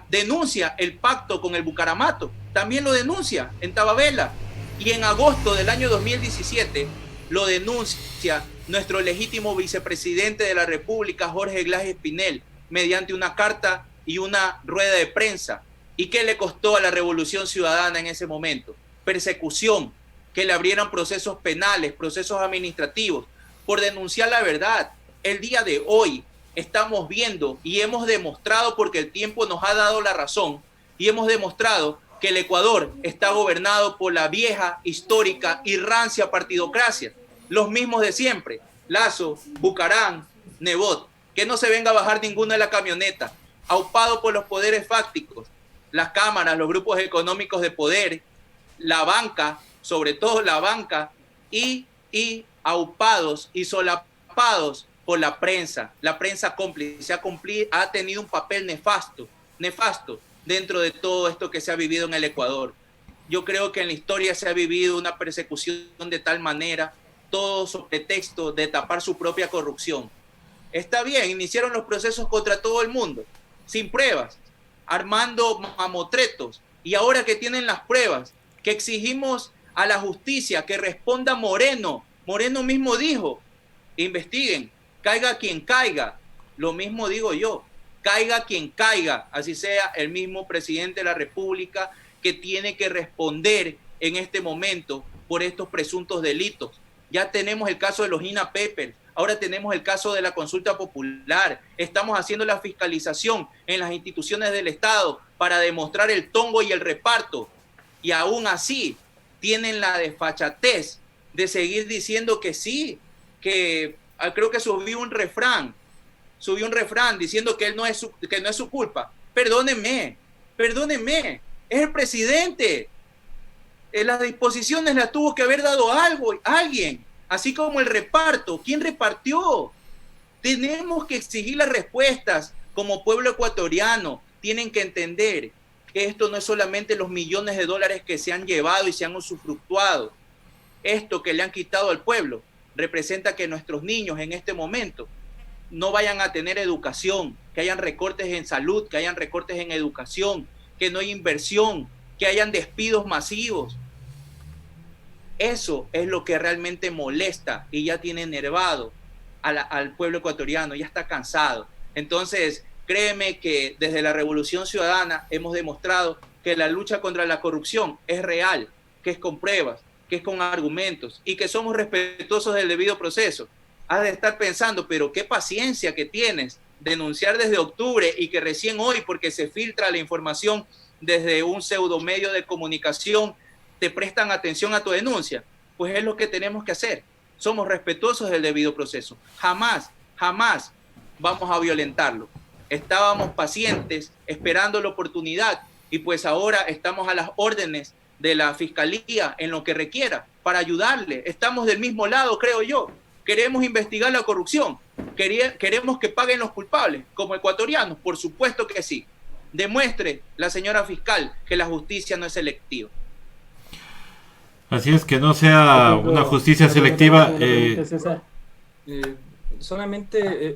denuncia el pacto con el Bucaramato, también lo denuncia en Tababela, y en agosto del año 2017 lo denuncia nuestro legítimo vicepresidente de la República, Jorge Glass Espinel, mediante una carta y una rueda de prensa. ¿Y qué le costó a la Revolución Ciudadana en ese momento? Persecución, que le abrieran procesos penales, procesos administrativos, por denunciar la verdad. El día de hoy estamos viendo y hemos demostrado, porque el tiempo nos ha dado la razón, y hemos demostrado que el Ecuador está gobernado por la vieja, histórica y rancia partidocracia. Los mismos de siempre, Lazo, Bucarán, Nebot, que no se venga a bajar ninguno de la camioneta, aupado por los poderes fácticos, las cámaras, los grupos económicos de poder, la banca, sobre todo la banca, y aupados y solapados por la prensa cómplice, ha tenido un papel nefasto dentro de todo esto que se ha vivido en el Ecuador. Yo creo que en la historia se ha vivido una persecución de tal manera, todo sobre pretexto de tapar su propia corrupción. Está bien, iniciaron los procesos contra todo el mundo, sin pruebas, armando mamotretos, y ahora que tienen las pruebas, que exigimos a la justicia que responda Moreno. Moreno mismo dijo, investiguen, caiga quien caiga. Lo mismo digo yo, caiga quien caiga, así sea el mismo presidente de la República que tiene que responder en este momento por estos presuntos delitos. Ya tenemos el caso de los INA Papers, ahora tenemos el caso de la consulta popular, estamos haciendo la fiscalización en las instituciones del Estado para demostrar el tongo y el reparto, y aún así tienen la desfachatez de seguir diciendo que sí, que creo que subió un refrán diciendo que no es su culpa. Perdónenme, es el presidente. Las disposiciones las tuvo que haber dado alguien, así como el reparto. ¿Quién repartió? Tenemos que exigir las respuestas como pueblo ecuatoriano. Tienen que entender que esto no es solamente los millones de dólares que se han llevado y se han usufructuado. Esto que le han quitado al pueblo representa que nuestros niños en este momento no vayan a tener educación, que hayan recortes en salud, que hayan recortes en educación, que no hay inversión, que hayan despidos masivos. Eso es lo que realmente molesta y ya tiene enervado al pueblo ecuatoriano, ya está cansado. Entonces, créeme que desde la Revolución Ciudadana hemos demostrado que la lucha contra la corrupción es real, que es con pruebas, que es con argumentos y que somos respetuosos del debido proceso. Has de estar pensando, pero qué paciencia que tienes denunciar desde octubre y que recién hoy, porque se filtra la información desde un pseudo medio de comunicación, te prestan atención a tu denuncia, pues es lo que tenemos que hacer. Somos respetuosos del debido proceso. Jamás, jamás vamos a violentarlo. Estábamos pacientes, esperando la oportunidad, y pues ahora estamos a las órdenes de la Fiscalía en lo que requiera para ayudarle. Estamos del mismo lado, creo yo. Queremos investigar la corrupción. Queremos que paguen los culpables, como ecuatorianos, por supuesto que sí. Demuestre la señora fiscal que la justicia no es selectiva. Así es, que no sea una justicia selectiva.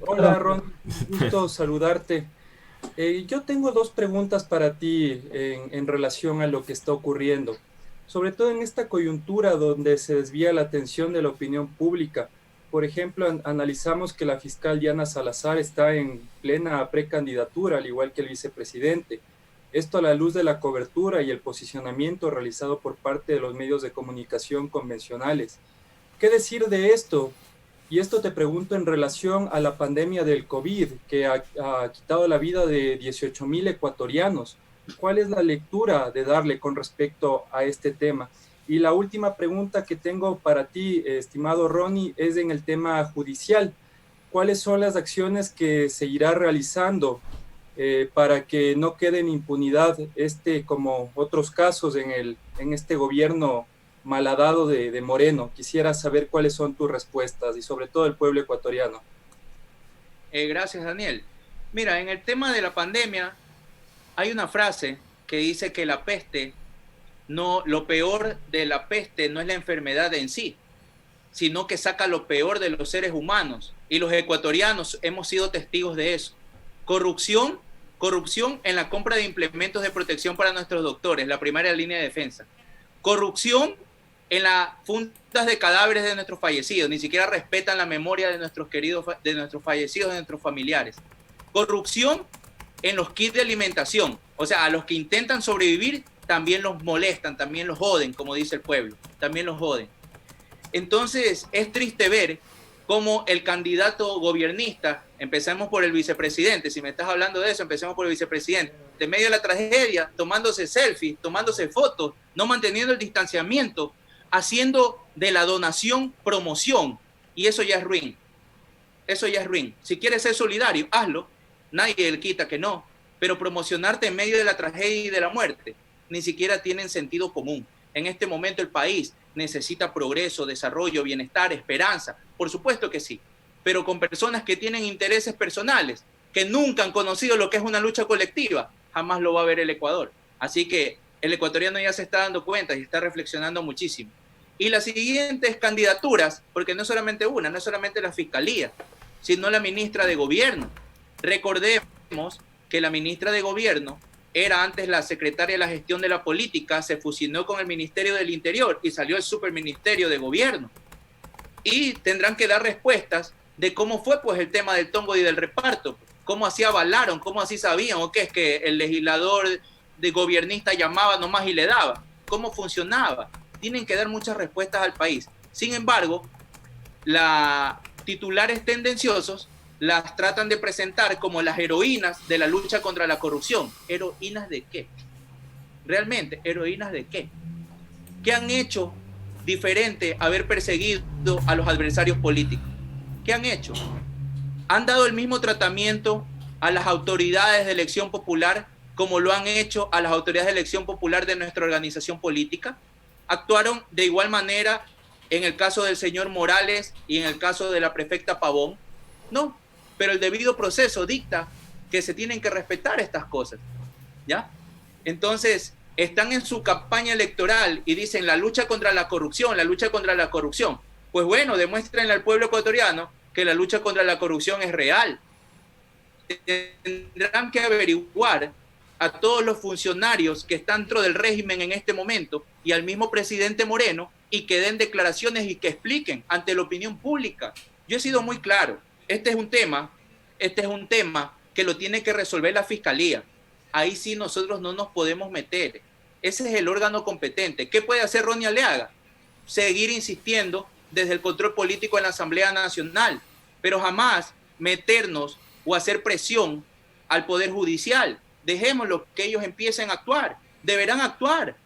Hola Ron, gusto saludarte. Yo tengo dos preguntas para ti en relación a lo que está ocurriendo, sobre todo en esta coyuntura donde se desvía la atención de la opinión pública. Por ejemplo, analizamos que la fiscal Diana Salazar está en plena precandidatura, al igual que el vicepresidente. Esto a la luz de la cobertura y el posicionamiento realizado por parte de los medios de comunicación convencionales. ¿Qué decir de esto? Y esto te pregunto en relación a la pandemia del COVID, que ha quitado la vida de 18,000 ecuatorianos. ¿Cuál es la lectura de darle con respecto a este tema? Y la última pregunta que tengo para ti, estimado Ronnie, es en el tema judicial. ¿Cuáles son las acciones que seguirá realizando para que no quede en impunidad como otros casos en este gobierno malhadado de Moreno? Quisiera saber cuáles son tus respuestas y sobre todo el pueblo ecuatoriano. Gracias, Daniel. Mira, en el tema de la pandemia hay una frase que dice que la peste, lo peor de la peste no es la enfermedad en sí, sino que saca lo peor de los seres humanos, y los ecuatorianos hemos sido testigos de eso. Corrupción en la compra de implementos de protección para nuestros doctores, la primera línea de defensa. Corrupción en las fundas de cadáveres de nuestros fallecidos, ni siquiera respetan la memoria de nuestros queridos, de nuestros fallecidos, de nuestros familiares. Corrupción en los kits de alimentación, o sea, a los que intentan sobrevivir también los molestan, también los joden, como dice el pueblo, también los joden. Entonces es triste ver cómo el candidato gobiernista, empecemos por el vicepresidente, si me estás hablando de eso, empecemos por el vicepresidente, de medio de la tragedia, tomándose selfies, tomándose fotos, no manteniendo el distanciamiento, haciendo de la donación promoción, y eso ya es ruin. Eso ya es ruin. Si quieres ser solidario, hazlo, nadie le quita que no, pero promocionarte en medio de la tragedia y de la muerte ni siquiera tienen sentido común. En este momento el país necesita progreso, desarrollo, bienestar, esperanza, por supuesto que sí, pero con personas que tienen intereses personales, que nunca han conocido lo que es una lucha colectiva, jamás lo va a ver el Ecuador. Así que el ecuatoriano ya se está dando cuenta y está reflexionando muchísimo. Y las siguientes candidaturas, porque no es solamente una, no es solamente la fiscalía, sino la ministra de Gobierno. Recordemos que la ministra de Gobierno era antes la secretaria de la gestión de la política, se fusionó con el Ministerio del Interior y salió el Superministerio de Gobierno. Y tendrán que dar respuestas de cómo fue pues el tema del tongo y del reparto, cómo así avalaron, cómo así sabían, o qué es que el legislador de gobernista llamaba nomás y le daba, cómo funcionaba. Tienen que dar muchas respuestas al país. Sin embargo, los titulares tendenciosos las tratan de presentar como las heroínas de la lucha contra la corrupción. ¿Heroínas de qué? Realmente, ¿heroínas de qué? ¿Qué han hecho diferente haber perseguido a los adversarios políticos? ¿Qué han hecho? ¿Han dado el mismo tratamiento a las autoridades de elección popular como lo han hecho a las autoridades de elección popular de nuestra organización política? ¿Actuaron de igual manera en el caso del señor Morales y en el caso de la prefecta Pavón? No, pero el debido proceso dicta que se tienen que respetar estas cosas, ¿ya? Entonces, están en su campaña electoral y dicen la lucha contra la corrupción, la lucha contra la corrupción. Pues bueno, demuéstrenle al pueblo ecuatoriano que la lucha contra la corrupción es real. Tendrán que averiguar a todos los funcionarios que están dentro del régimen en este momento y al mismo presidente Moreno, y que den declaraciones y que expliquen ante la opinión pública. Yo he sido muy claro. Este es un tema que lo tiene que resolver la Fiscalía. Ahí sí nosotros no nos podemos meter. Ese es el órgano competente. ¿Qué puede hacer Ronnie Aliaga? Seguir insistiendo desde el control político en la Asamblea Nacional, pero jamás meternos o hacer presión al Poder Judicial. Dejémoslo que ellos empiecen a actuar. Deberán actuar.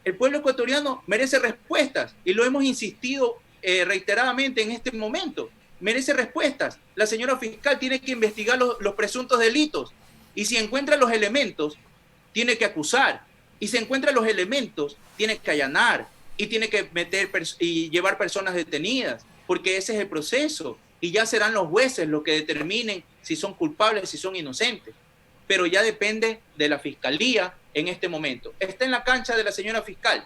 El pueblo ecuatoriano merece respuestas y lo hemos insistido reiteradamente en este momento. Merece respuestas. La señora fiscal tiene que investigar los presuntos delitos y si encuentra los elementos, tiene que acusar. Y si encuentra los elementos, tiene que allanar y tiene que llevar personas detenidas, porque ese es el proceso. Y ya serán los jueces los que determinen si son culpables, si son inocentes. Pero ya depende de la fiscalía en este momento. Está en la cancha de la señora fiscal.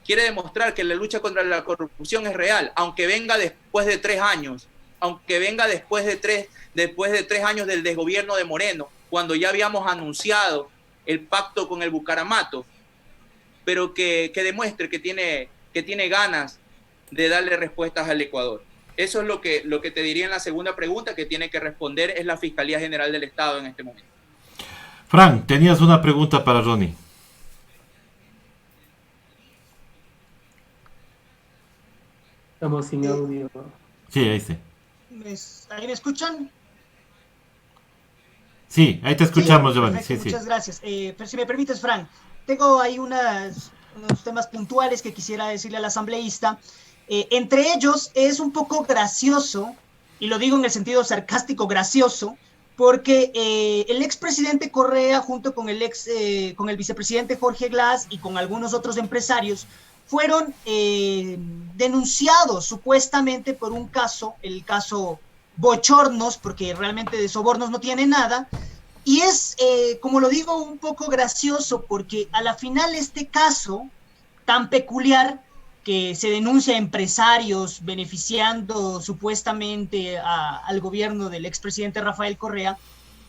Quiere demostrar que la lucha contra la corrupción es real, aunque venga después de 3 años, aunque venga después de tres años del desgobierno de Moreno, cuando ya habíamos anunciado el pacto con el Bucaramatu, pero que demuestre que tiene ganas de darle respuestas al Ecuador. Eso es lo que te diría en la segunda pregunta, que tiene que responder es la Fiscalía General del Estado en este momento. Fran, tenías una pregunta para Ronnie. Estamos sin audio. Sí, ahí sí. ¿Ahí me escuchan? Sí, ahí te escuchamos, Giovanni. Perfecto, Sí, muchas gracias. Pero si me permites, Fran, tengo ahí unos temas puntuales que quisiera decirle al asambleísta. Entre ellos es un poco gracioso, y lo digo en el sentido sarcástico gracioso, porque el expresidente Correa junto con el vicepresidente Jorge Glass y con algunos otros empresarios fueron denunciados supuestamente por un caso, el caso Bochornos, porque realmente de sobornos no tiene nada, y es, como lo digo, un poco gracioso porque a la final este caso tan peculiar que se denuncia a empresarios beneficiando supuestamente al gobierno del expresidente Rafael Correa,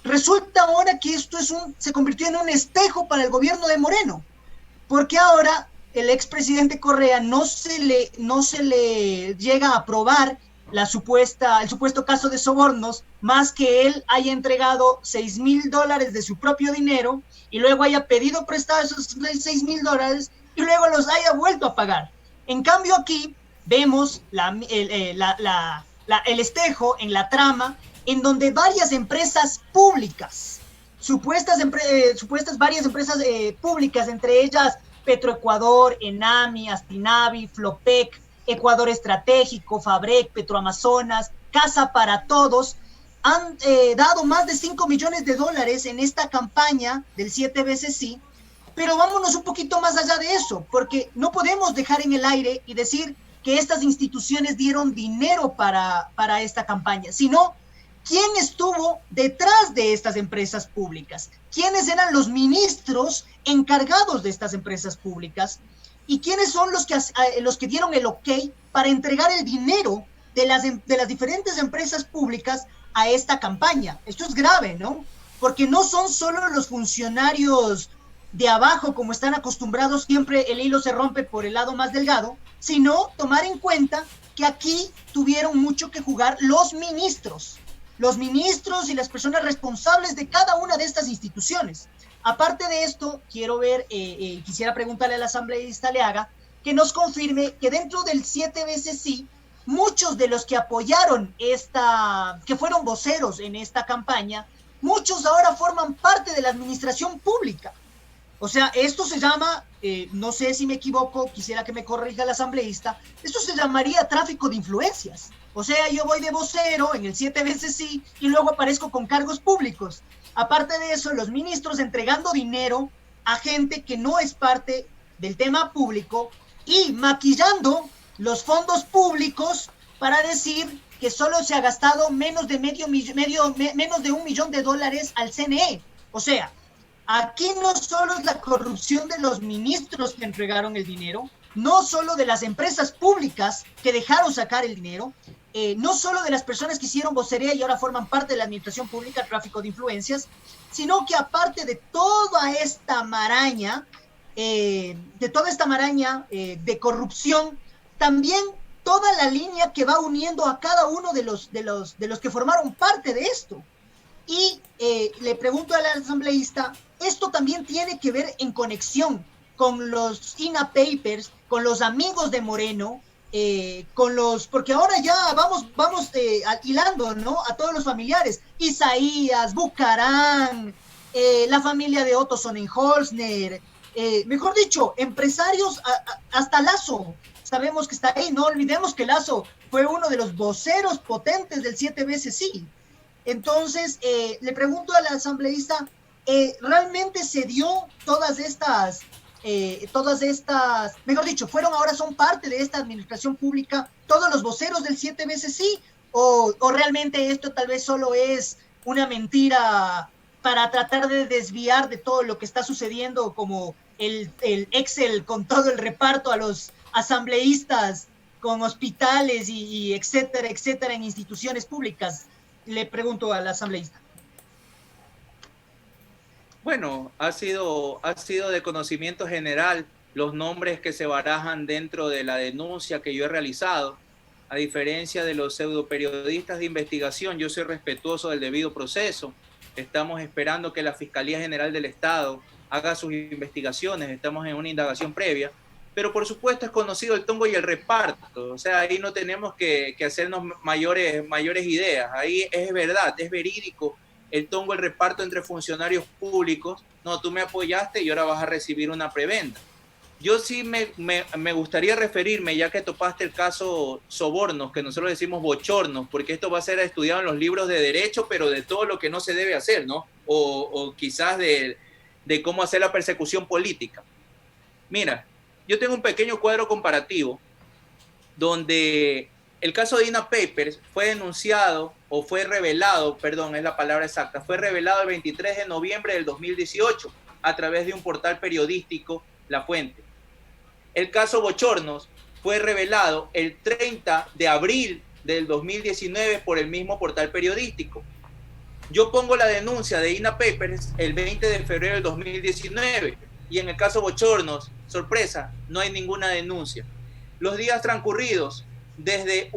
resulta ahora que esto se convirtió en un espejo para el gobierno de Moreno, porque ahora el expresidente Correa no se le llega a aprobar el supuesto caso de sobornos, más que él haya entregado $6,000 de su propio dinero y luego haya pedido prestado esos $6,000 y luego los haya vuelto a pagar. En cambio aquí vemos el espejo en la trama en donde varias empresas públicas, supuestas varias empresas públicas, entre ellas Petroecuador, Enami, Astinavi, Flopec, Ecuador Estratégico, Fabrec, Petroamazonas, Casa para Todos, han dado más de $5 millones en esta campaña del 7 veces sí. Pero vámonos un poquito más allá de eso, porque no podemos dejar en el aire y decir que estas instituciones dieron dinero para esta campaña, sino quién estuvo detrás de estas empresas públicas, quiénes eran los ministros encargados de estas empresas públicas y quiénes son los que dieron el ok para entregar el dinero de las diferentes empresas públicas a esta campaña. Esto es grave, ¿no? Porque no son solo los funcionarios de abajo, como están acostumbrados, siempre el hilo se rompe por el lado más delgado, sino tomar en cuenta que aquí tuvieron mucho que jugar los ministros y las personas responsables de cada una de estas instituciones. Aparte de esto, quisiera preguntarle al asambleísta Leaga que nos confirme que dentro del 7 veces sí, muchos de los que apoyaron que fueron voceros en esta campaña, muchos ahora forman parte de la administración pública. O sea, esto se llama, no sé si me equivoco, quisiera que me corrija el asambleísta, esto se llamaría tráfico de influencias. O sea, yo voy de vocero en el 7 veces sí y luego aparezco con cargos públicos. Aparte de eso, los ministros entregando dinero a gente que no es parte del tema público y maquillando los fondos públicos para decir que solo se ha gastado menos de $1 millón al CNE. O sea, aquí no solo es la corrupción de los ministros que entregaron el dinero, no solo de las empresas públicas que dejaron sacar el dinero, no solo de las personas que hicieron vocería y ahora forman parte de la administración pública, tráfico de influencias, sino que aparte de toda esta maraña, de corrupción, también toda la línea que va uniendo a cada uno de los que formaron parte de esto. Y le pregunto al asambleísta, esto también tiene que ver en conexión con los INA Papers, con los amigos de Moreno, porque ahora ya vamos hilando, ¿no? A todos los familiares, Isaías, Bucarán, la familia de Otto Sonnenholzner, mejor dicho, empresarios, hasta Lazo, sabemos que está ahí. No olvidemos que Lazo fue uno de los voceros potentes del 7 veces sí. Entonces, le pregunto al asambleísta, ¿realmente se dio todas estas, mejor dicho, ahora son parte de esta administración pública, todos los voceros del 7 veces sí? ¿O realmente esto tal vez solo es una mentira para tratar de desviar de todo lo que está sucediendo, como el Excel con todo el reparto a los asambleístas con hospitales y etcétera, etcétera, en instituciones públicas? Le pregunto al asambleísta. Bueno, ha sido de conocimiento general los nombres que se barajan dentro de la denuncia que yo he realizado. A diferencia de los pseudoperiodistas de investigación, yo soy respetuoso del debido proceso. Estamos esperando que la Fiscalía General del Estado haga sus investigaciones, estamos en una indagación previa, pero por supuesto es conocido el tongo y el reparto, o sea, ahí no tenemos que hacernos mayores ideas, ahí es verdad, es verídico el tongo, el reparto entre funcionarios públicos. No, tú me apoyaste y ahora vas a recibir una prebenda. Yo sí me gustaría referirme, ya que topaste el caso sobornos, que nosotros decimos bochornos, porque esto va a ser estudiado en los libros de derecho, pero de todo lo que no se debe hacer, ¿no? O quizás de cómo hacer la persecución política. Mira, yo tengo un pequeño cuadro comparativo donde el caso de INA Papers fue denunciado, o fue revelado, perdón, es la palabra exacta, fue revelado el 23 de noviembre del 2018 a través de un portal periodístico, La Fuente. El caso Bochornos fue revelado el 30 de abril del 2019 por el mismo portal periodístico. Yo pongo la denuncia de INA Papers el 20 de febrero del 2019 y en el caso Bochornos, sorpresa, no hay ninguna denuncia. Los días transcurridos desde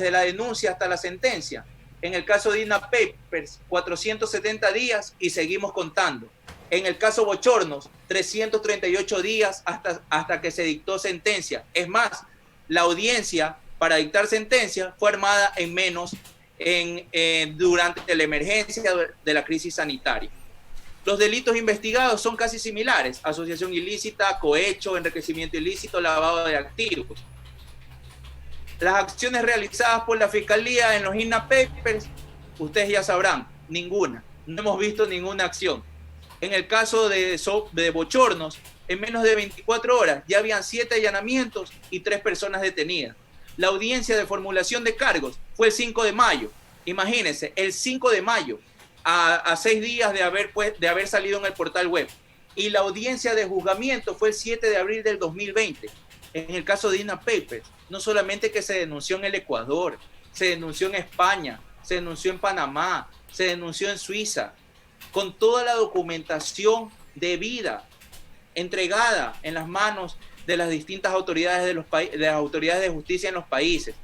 la denuncia hasta la sentencia, en el caso de INA Papers, 470 días y seguimos contando. En el caso Bochornos, 338 días hasta que se dictó sentencia. Es más, la audiencia para dictar sentencia fue armada en menos durante la emergencia de la crisis sanitaria. Los delitos investigados son casi similares: asociación ilícita, cohecho, enriquecimiento ilícito, lavado de activos. Las acciones realizadas por la Fiscalía en los INA Papers, ustedes ya sabrán, ninguna. No hemos visto ninguna acción. En el caso de Bochornos, en menos de 24 horas ya habían 7 allanamientos y 3 personas detenidas. La audiencia de formulación de cargos fue el 5 de mayo. Imagínense, el 5 de mayo, a 6 días de haber salido en el portal web. Y la audiencia de juzgamiento fue el 7 de abril del 2020. En el caso de INA Papers, no solamente que se denunció en el Ecuador, se denunció en España, se denunció en Panamá, se denunció en Suiza, con toda la documentación debida, entregada en las manos de las distintas autoridades de las autoridades de justicia en los países.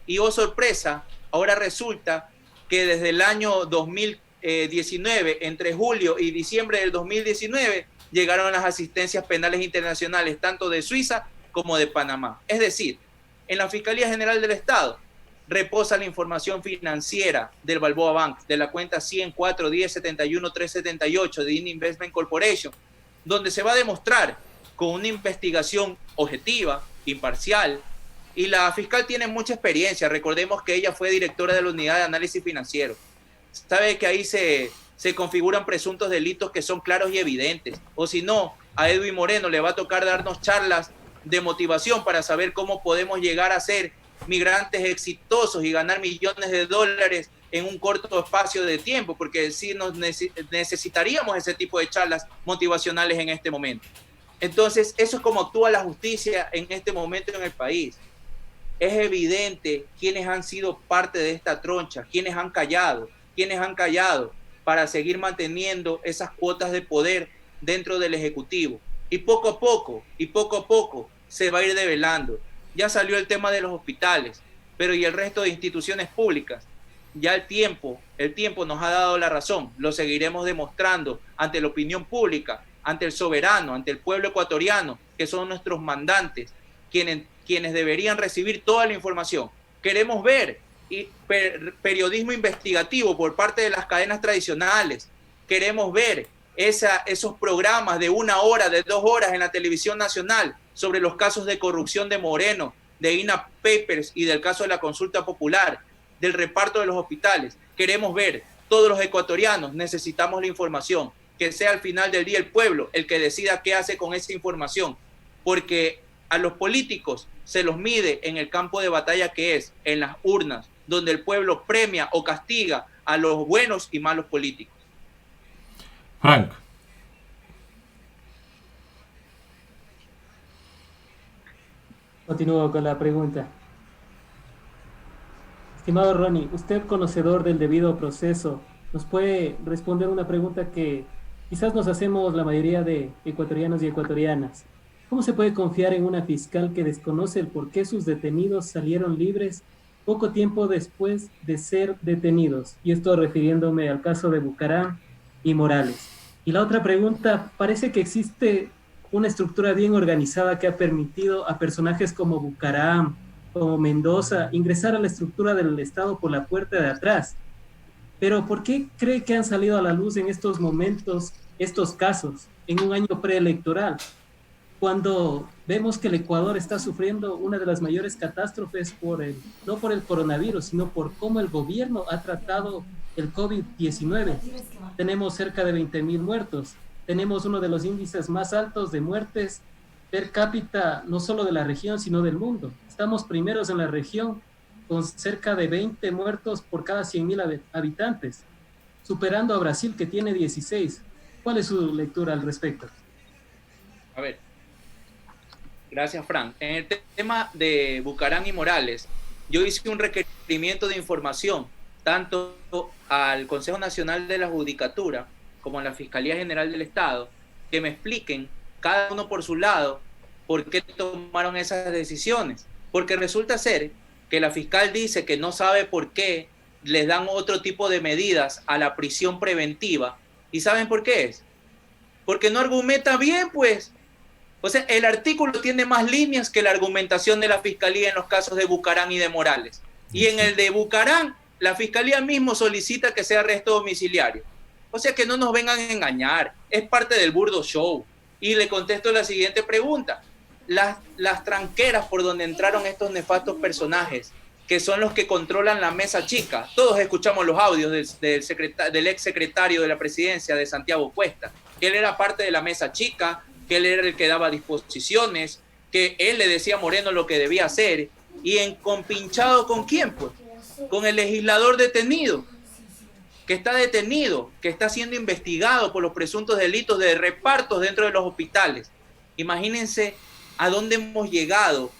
Y oh sorpresa, ahora resulta que desde el año 2019, entre julio y diciembre del 2019, llegaron las asistencias penales internacionales, tanto de Suiza como de Panamá. Es decir, en la Fiscalía General del Estado reposa la información financiera del Balboa Bank, de la cuenta 100-410-71-378 de INA Investment Corporation, donde se va a demostrar con una investigación objetiva, imparcial, y la fiscal tiene mucha experiencia. Recordemos que ella fue directora de la Unidad de Análisis Financiero. Sabe que ahí se configuran presuntos delitos que son claros y evidentes. O si no, a Edwin Moreno le va a tocar darnos charlas de motivación para saber cómo podemos llegar a ser migrantes exitosos y ganar millones de dólares en un corto espacio de tiempo, porque sí necesitaríamos ese tipo de charlas motivacionales en este momento. Entonces, eso es como actúa la justicia en este momento en el país. Es evidente quiénes han sido parte de esta troncha, quiénes han callado para seguir manteniendo esas cuotas de poder dentro del Ejecutivo. Y poco a poco se va a ir develando. Ya salió el tema de los hospitales, pero ¿y el resto de instituciones públicas? Ya el tiempo nos ha dado la razón. Lo seguiremos demostrando ante la opinión pública, ante el soberano, ante el pueblo ecuatoriano, que son nuestros mandantes, quienes deberían recibir toda la información. Queremos ver periodismo investigativo por parte de las cadenas tradicionales. Queremos ver esos programas de 1 hora, de 2 horas en la televisión nacional sobre los casos de corrupción de Moreno, de INAH Papers y del caso de la consulta popular, del reparto de los hospitales. Queremos ver, todos los ecuatorianos necesitamos la información, que sea al final del día el pueblo el que decida qué hace con esa información, porque a los políticos se los mide en el campo de batalla que es, en las urnas, donde el pueblo premia o castiga a los buenos y malos políticos. Frank. Continúo con la pregunta. Estimado Ronnie, usted conocedor del debido proceso, ¿nos puede responder una pregunta que quizás nos hacemos la mayoría de ecuatorianos y ecuatorianas? ¿Cómo se puede confiar en una fiscal que desconoce el por qué sus detenidos salieron libres poco tiempo después de ser detenidos? Y esto refiriéndome al caso de Bucaram y Morales. Y la otra pregunta, parece que existe una estructura bien organizada que ha permitido a personajes como Bucaram, como Mendoza, ingresar a la estructura del Estado por la puerta de atrás. Pero ¿por qué cree que han salido a la luz en estos momentos estos casos, en un año preelectoral, cuando vemos que el Ecuador está sufriendo una de las mayores catástrofes no por el coronavirus, sino por cómo el gobierno ha tratado el COVID-19? Tenemos cerca de 20,000 muertos, tenemos uno de los índices más altos de muertes per cápita, no solo de la región, sino del mundo. Estamos primeros en la región con cerca de 20 muertos por cada 100,000 habitantes, superando a Brasil, que tiene 16. ¿Cuál es su lectura al respecto? A ver, gracias, Frank. En el tema de Bucaram y Morales, yo hice un requerimiento de información tanto al Consejo Nacional de la Judicatura como a la Fiscalía General del Estado, que me expliquen, cada uno por su lado, por qué tomaron esas decisiones. Porque resulta ser que la fiscal dice que no sabe por qué les dan otro tipo de medidas a la prisión preventiva. ¿Y saben por qué es? Porque no argumenta bien, pues. O sea, el artículo tiene más líneas que la argumentación de la fiscalía en los casos de Bucaram y de Morales. Y en el de Bucaram, la fiscalía mismo solicita que sea arresto domiciliario. O sea, que no nos vengan a engañar. Es parte del burdo show. Y le contesto la siguiente pregunta. Las tranqueras por donde entraron estos nefastos personajes, que son los que controlan la mesa chica. Todos escuchamos los audios del ex secretario de la presidencia, de Santiago Cuesta, que él era parte de la mesa chica, que él era el que daba disposiciones, que él le decía a Moreno lo que debía hacer, y compinchado ¿con quién? Pues con el legislador detenido, que está detenido, que está siendo investigado por los presuntos delitos de repartos dentro de los hospitales. Imagínense a dónde hemos llegado,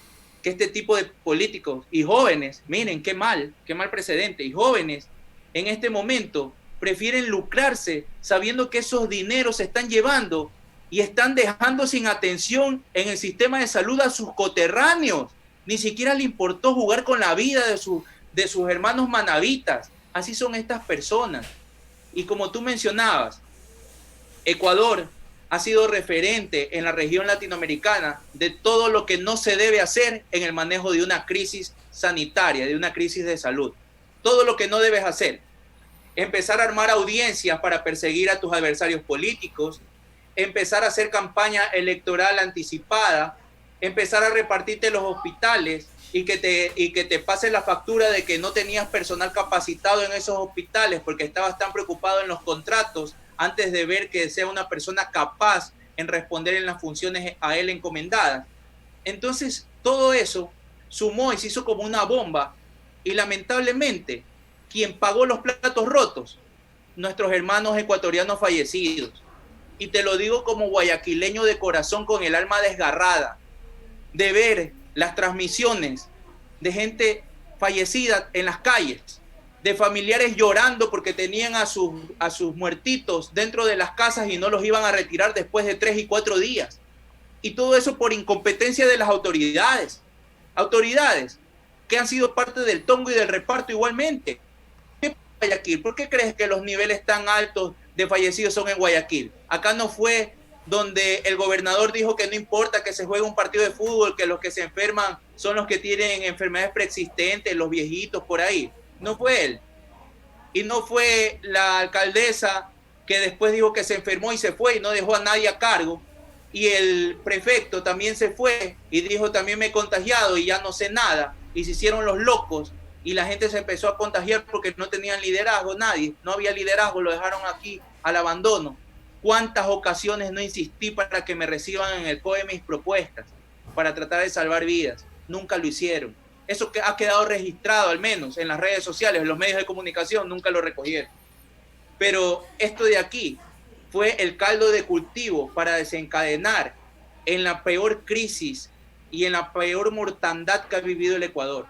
que este tipo de políticos y jóvenes, miren qué mal precedente, y jóvenes en este momento prefieren lucrarse sabiendo que esos dineros se están llevando y están dejando sin atención en el sistema de salud a sus coterráneos. Ni siquiera le importó jugar con la vida de sus hermanos manavitas. Así son estas personas. Y como tú mencionabas, Ecuador ha sido referente en la región latinoamericana de todo lo que no se debe hacer en el manejo de una crisis sanitaria, de una crisis de salud. Todo lo que no debes hacer. Empezar a armar audiencias para perseguir a tus adversarios políticos, empezar a hacer campaña electoral anticipada, empezar a repartirte los hospitales y que te pase la factura de que no tenías personal capacitado en esos hospitales porque estabas tan preocupado en los contratos antes de ver que sea una persona capaz en responder en las funciones a él encomendadas. Entonces, todo eso sumó y se hizo como una bomba, y lamentablemente, quien pagó los platos rotos, nuestros hermanos ecuatorianos fallecidos. Y te lo digo como guayaquileño de corazón, con el alma desgarrada, de ver las transmisiones de gente fallecida en las calles, de familiares llorando porque tenían a sus muertitos dentro de las casas y no los iban a retirar después de 3 y 4 días. Y todo eso por incompetencia de las autoridades. Autoridades que han sido parte del tongo y del reparto igualmente. ¿Qué pasa en Guayaquil? ¿Por qué crees que los niveles tan altos de fallecidos son en Guayaquil? Acá no fue donde el gobernador dijo que no importa que se juegue un partido de fútbol, que los que se enferman son los que tienen enfermedades preexistentes, los viejitos por ahí. No fue él. Y no fue la alcaldesa que después dijo que se enfermó y se fue y no dejó a nadie a cargo. Y el prefecto también se fue y dijo también me he contagiado y ya no sé nada. Y se hicieron los locos y la gente se empezó a contagiar porque no tenían liderazgo, nadie, no había liderazgo, lo dejaron aquí al abandono. ¿Cuántas ocasiones no insistí para que me reciban en el COE mis propuestas para tratar de salvar vidas? Nunca lo hicieron. Eso que ha quedado registrado al menos en las redes sociales, en los medios de comunicación, nunca lo recogieron. Pero esto de aquí fue el caldo de cultivo para desencadenar en la peor crisis y en la peor mortandad que ha vivido el Ecuador,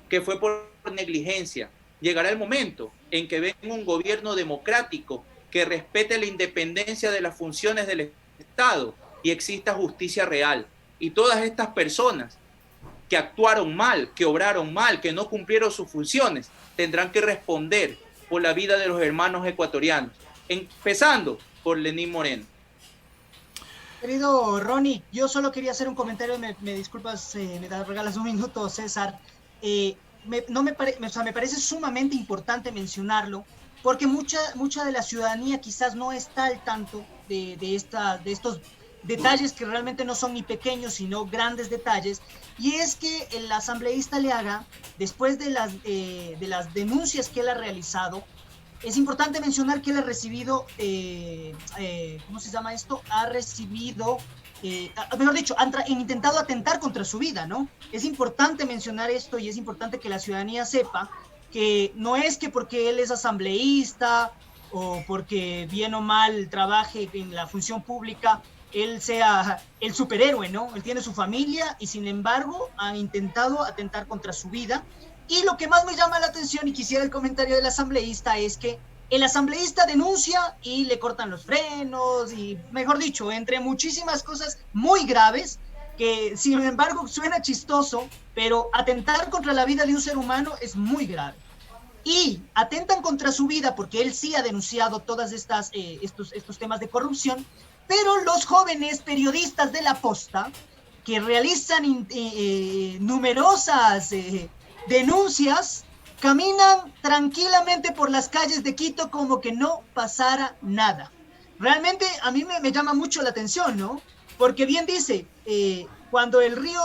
que fue por negligencia. Llegará el momento en que venga un gobierno democrático que respete la independencia de las funciones del Estado y exista justicia real. Y todas estas personas que actuaron mal, que obraron mal, que no cumplieron sus funciones, tendrán que responder por la vida de los hermanos ecuatorianos, empezando por Lenín Moreno. Querido Ronnie, yo solo quería hacer un comentario, me disculpas, me regalas un minuto, César. Me parece sumamente importante mencionarlo, porque mucha de la ciudadanía quizás no está al tanto de estos detalles que realmente no son ni pequeños, sino grandes detalles, y es que el asambleísta Leaga, después de las denuncias que él ha realizado, es importante mencionar que él ha recibido, ¿cómo se llama esto? Ha recibido, mejor dicho, han intentado atentar contra su vida, ¿no? Es importante mencionar esto y es importante que la ciudadanía sepa que no es que porque él es asambleísta o porque bien o mal trabaje en la función pública, él sea el superhéroe, ¿no? Él tiene su familia y sin embargo ha intentado atentar contra su vida. Y lo que más me llama la atención, y quisiera el comentario del asambleísta, es que el asambleísta denuncia y le cortan los frenos y, mejor dicho, entre muchísimas cosas muy graves, que sin embargo suena chistoso, pero atentar contra la vida de un ser humano es muy grave. Y atentan contra su vida porque él sí ha denunciado todas estos temas de corrupción, pero los jóvenes periodistas de La Posta, que realizan numerosas denuncias, caminan tranquilamente por las calles de Quito como que no pasara nada. Realmente a mí me llama mucho la atención, ¿no? Porque bien dice, cuando el río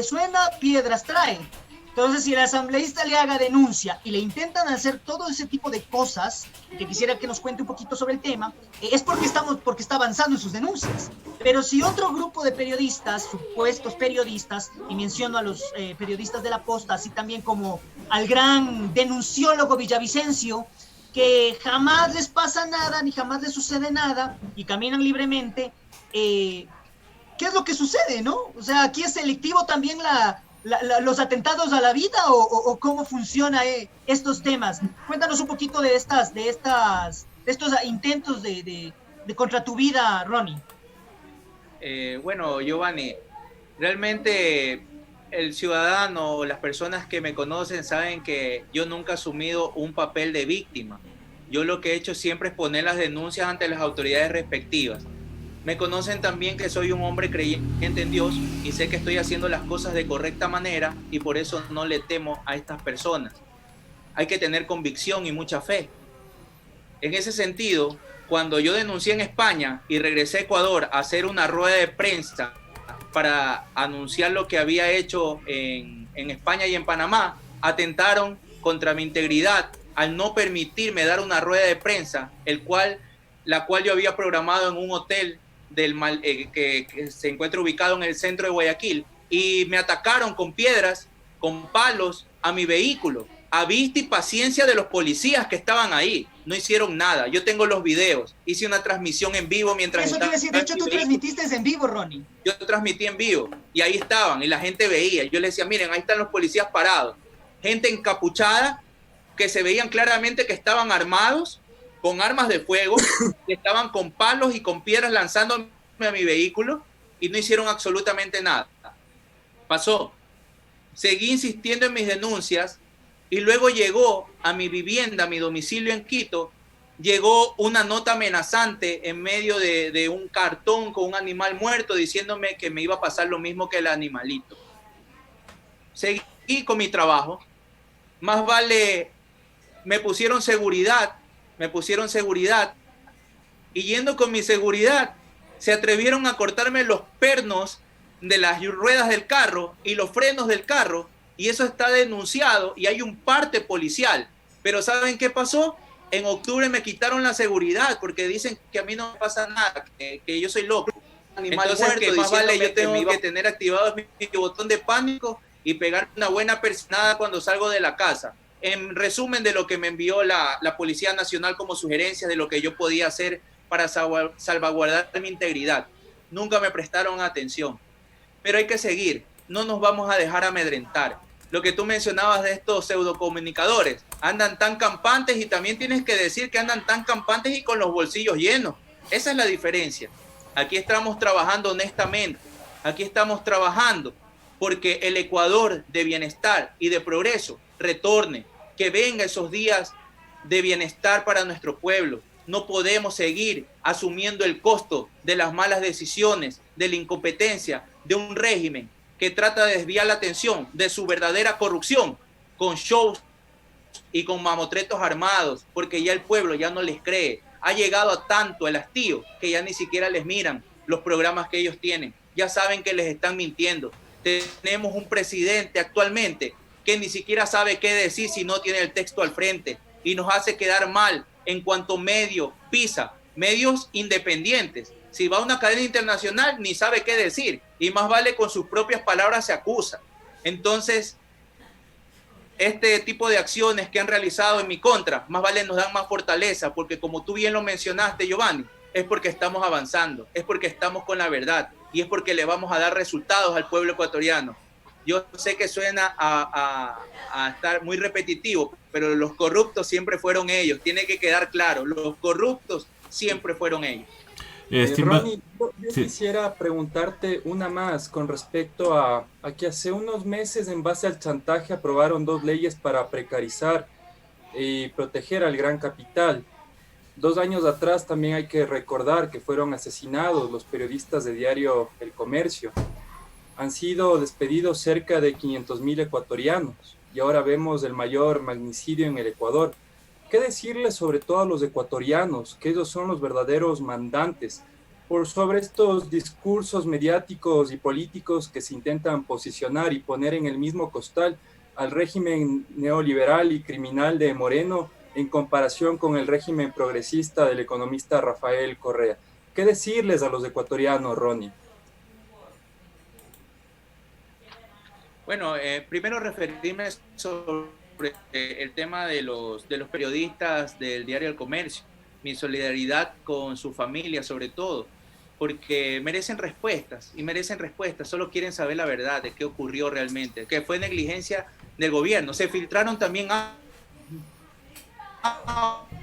suena, piedras trae. Entonces, si el asambleísta Leaga denuncia y le intentan hacer todo ese tipo de cosas, que quisiera que nos cuente un poquito sobre el tema, es porque está avanzando en sus denuncias. Pero si otro grupo de periodistas, supuestos periodistas, y menciono a los periodistas de La Posta, así también como al gran denunciólogo Villavicencio, que jamás les pasa nada, ni jamás les sucede nada, y caminan libremente, ¿qué es lo que sucede, no? O sea, aquí es selectivo también los atentados a la vida o cómo funciona estos temas. Cuéntanos un poquito de estos intentos de contra tu vida, Ronnie. Bueno, Giovanni, realmente el ciudadano, las personas que me conocen saben que yo nunca he asumido un papel de víctima. Yo lo que he hecho siempre es poner las denuncias ante las autoridades respectivas. Me conocen también que soy un hombre creyente en Dios y sé que estoy haciendo las cosas de correcta manera y por eso no le temo a estas personas. Hay que tener convicción y mucha fe. En ese sentido, cuando yo denuncié en España y regresé a Ecuador a hacer una rueda de prensa para anunciar lo que había hecho en España y en Panamá, atentaron contra mi integridad al no permitirme dar una rueda de prensa, la cual yo había programado en un hotel que se encuentra ubicado en el centro de Guayaquil, y me atacaron con piedras, con palos a mi vehículo, a vista y paciencia de los policías que estaban ahí. No hicieron nada. Yo tengo los videos, hice una transmisión en vivo mientras eso quiere decir, de hecho tú transmitiste en vivo, Ronnie. Yo transmití en vivo y ahí estaban y la gente veía. Yo les decía, miren, ahí están los policías parados, gente encapuchada que se veían claramente que estaban armados con armas de fuego, que estaban con palos y con piedras lanzándome a mi vehículo y no hicieron absolutamente nada. Pasó. Seguí insistiendo en mis denuncias y luego llegó a mi vivienda, a mi domicilio en Quito, llegó una nota amenazante en medio de un cartón con un animal muerto diciéndome que me iba a pasar lo mismo que el animalito. Seguí con mi trabajo. Más vale, me pusieron seguridad, y yendo con mi seguridad, se atrevieron a cortarme los pernos de las ruedas del carro y los frenos del carro, y eso está denunciado y hay un parte policial. Pero ¿saben qué pasó? En octubre me quitaron la seguridad porque dicen que a mí no me pasa nada, que yo soy loco. Entonces, muerto, que más vale yo tengo que tener activado mi botón de pánico y pegar una buena personada cuando salgo de la casa. En resumen de lo que me envió la Policía Nacional como sugerencias de lo que yo podía hacer para salvaguardar mi integridad. Nunca me prestaron atención. Pero hay que seguir, no nos vamos a dejar amedrentar. Lo que tú mencionabas de estos pseudocomunicadores, andan tan campantes y también tienes que decir que andan tan campantes y con los bolsillos llenos. Esa es la diferencia. Aquí estamos trabajando honestamente, aquí estamos trabajando porque el Ecuador de bienestar y de progreso retorne, que venga esos días de bienestar para nuestro pueblo. No podemos seguir asumiendo el costo de las malas decisiones, de la incompetencia de un régimen que trata de desviar la atención de su verdadera corrupción con shows y con mamotretos armados, porque ya el pueblo ya no les cree. Ha llegado a tanto el hastío que ya ni siquiera les miran los programas que ellos tienen. Ya saben que les están mintiendo. Tenemos un presidente actualmente que ni siquiera sabe qué decir si no tiene el texto al frente y nos hace quedar mal en cuanto medio pisa, medios independientes. Si va a una cadena internacional ni sabe qué decir y más vale con sus propias palabras se acusa. Entonces, este tipo de acciones que han realizado en mi contra, más vale nos dan más fortaleza, porque como tú bien lo mencionaste, Giovanni, es porque estamos avanzando, es porque estamos con la verdad y es porque le vamos a dar resultados al pueblo ecuatoriano. Yo sé que suena a estar muy repetitivo, pero los corruptos siempre fueron ellos, tiene que quedar claro, los corruptos siempre fueron ellos. Ronnie, yo sí quisiera preguntarte una más con respecto a que hace unos meses en base al chantaje aprobaron 2 leyes para precarizar y proteger al gran capital. 2 años atrás también hay que recordar que fueron asesinados los periodistas de diario El Comercio. Han sido despedidos cerca de 500,000 ecuatorianos y ahora vemos el mayor magnicidio en el Ecuador. ¿Qué decirles sobre todo a los ecuatorianos, que ellos son los verdaderos mandantes, sobre estos discursos mediáticos y políticos que se intentan posicionar y poner en el mismo costal al régimen neoliberal y criminal de Moreno en comparación con el régimen progresista del economista Rafael Correa? ¿Qué decirles a los ecuatorianos, Ronnie? Bueno, primero referirme sobre el tema de los periodistas del diario El Comercio, mi solidaridad con su familia sobre todo, porque merecen respuestas, solo quieren saber la verdad de qué ocurrió realmente, que fue negligencia del gobierno. Se filtraron también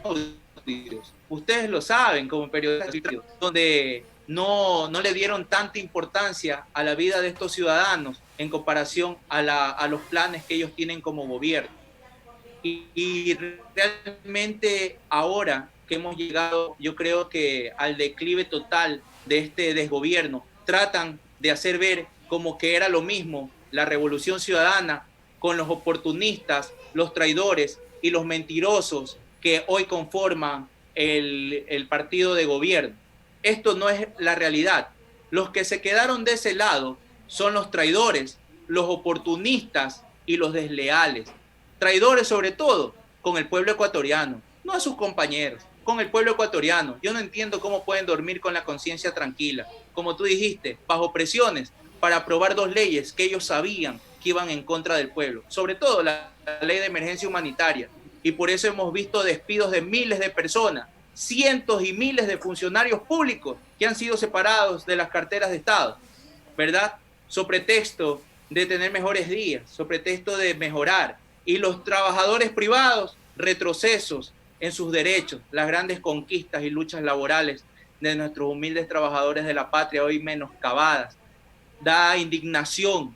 audios, ustedes lo saben como periodistas, donde no le dieron tanta importancia a la vida de estos ciudadanos en comparación a los planes que ellos tienen como gobierno. Y realmente ahora que hemos llegado, yo creo que al declive total de este desgobierno, tratan de hacer ver como que era lo mismo la revolución ciudadana con los oportunistas, los traidores y los mentirosos que hoy conforman el partido de gobierno. Esto no es la realidad. Los que se quedaron de ese lado son los traidores, los oportunistas y los desleales. Traidores sobre todo con el pueblo ecuatoriano, no a sus compañeros, con el pueblo ecuatoriano. Yo no entiendo cómo pueden dormir con la conciencia tranquila, como tú dijiste, bajo presiones para aprobar 2 leyes que ellos sabían que iban en contra del pueblo, sobre todo la ley de emergencia humanitaria. Y por eso hemos visto despidos de miles de personas, cientos y miles de funcionarios públicos que han sido separados de las carteras de Estado, ¿verdad? Sobre pretexto de tener mejores días, sobre pretexto de mejorar. Y los trabajadores privados, retrocesos en sus derechos, las grandes conquistas y luchas laborales de nuestros humildes trabajadores de la patria hoy menoscabadas. Da indignación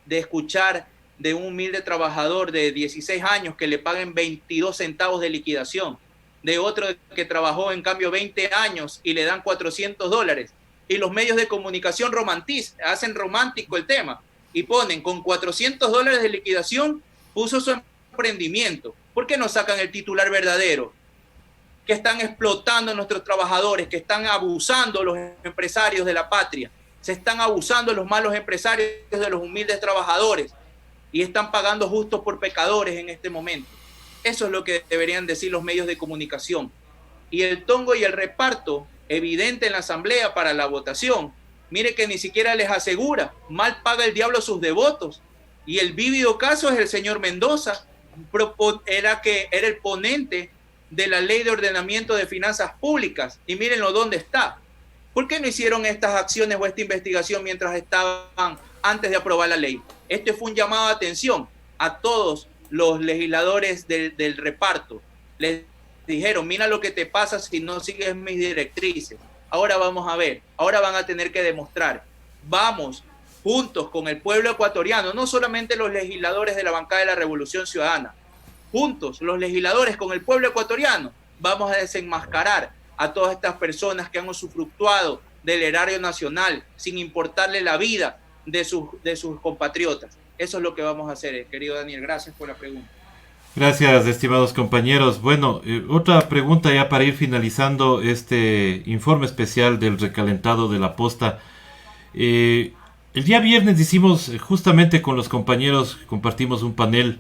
de escuchar de un humilde trabajador de 16 años que le paguen 22 centavos de liquidación. de otro que trabajó en cambio 20 años y le dan $400. Y los medios de comunicación hacen romántico el tema y ponen con $400 de liquidación puso su emprendimiento. ¿Por qué no sacan el titular verdadero? Que están explotando a nuestros trabajadores, que están abusando los empresarios de la patria, se están abusando los malos empresarios de los humildes trabajadores y están pagando justos por pecadores en este momento. Eso es lo que deberían decir los medios de comunicación. Y el tongo y el reparto evidente en la asamblea para la votación, mire que ni siquiera les asegura, mal paga el diablo a sus devotos. Y el vívido caso es el señor Mendoza, era el ponente de la ley de ordenamiento de finanzas públicas, y mírenlo dónde está. ¿Por qué no hicieron estas acciones o esta investigación mientras estaban antes de aprobar la ley? Este fue un llamado de atención a todos los legisladores del reparto. Les dijeron, mira lo que te pasa si no sigues mis directrices. Ahora vamos a ver, ahora van a tener que demostrar. Vamos juntos con el pueblo ecuatoriano, no solamente los legisladores de la bancada de la Revolución Ciudadana, juntos los legisladores con el pueblo ecuatoriano, vamos a desenmascarar a todas estas personas que han usufructuado del erario nacional sin importarle la vida de sus compatriotas. Eso es lo que vamos a hacer, querido Daniel. Gracias por la pregunta. Gracias, estimados compañeros. Bueno, otra pregunta ya para ir finalizando este informe especial del recalentado de la posta. El día viernes hicimos justamente con los compañeros, compartimos un panel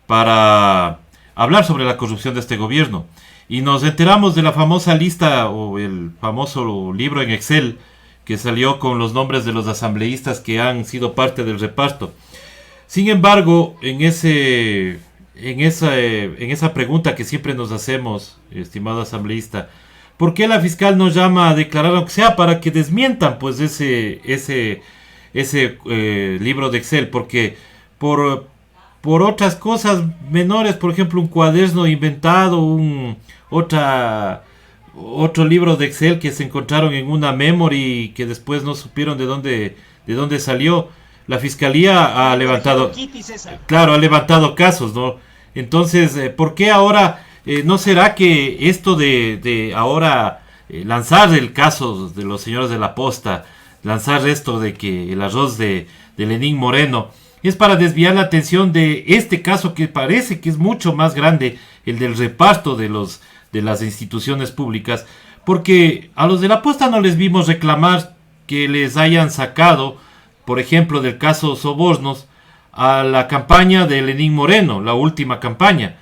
para hablar sobre la corrupción de este gobierno. Y nos enteramos de la famosa lista o el famoso libro en Excel que salió con los nombres de los asambleístas que han sido parte del reparto. Sin embargo, en esa pregunta que siempre nos hacemos, estimado asambleísta, ¿por qué la fiscal nos llama a declarar, aunque sea para que desmientan pues ese libro de Excel? Porque por otras cosas menores, por ejemplo, un cuaderno inventado, otro libro de Excel que se encontraron en una memory que después no supieron de dónde salió. La fiscalía ha levantado, claro, ha levantado casos, ¿no? Entonces, ¿por qué ahora no será que esto de ahora lanzar el caso de los señores de la posta, lanzar esto de que el arroz de Lenín Moreno es para desviar la atención de este caso que parece que es mucho más grande, el del reparto de las instituciones públicas? Porque a los de la posta no les vimos reclamar que les hayan sacado, por ejemplo, del caso Sobornos, a la campaña de Lenín Moreno, la última campaña.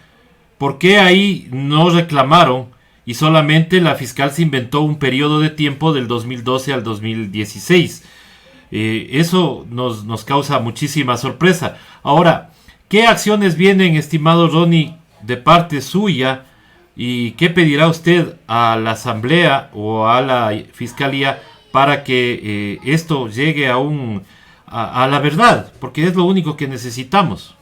¿Por qué ahí no reclamaron y solamente la fiscal se inventó un periodo de tiempo del 2012 al 2016? Eso nos causa muchísima sorpresa. Ahora, ¿qué acciones vienen, estimado Ronnie, de parte suya? ¿Y qué pedirá usted a la asamblea o a la fiscalía para que esto llegue a la verdad? Porque es lo único que necesitamos.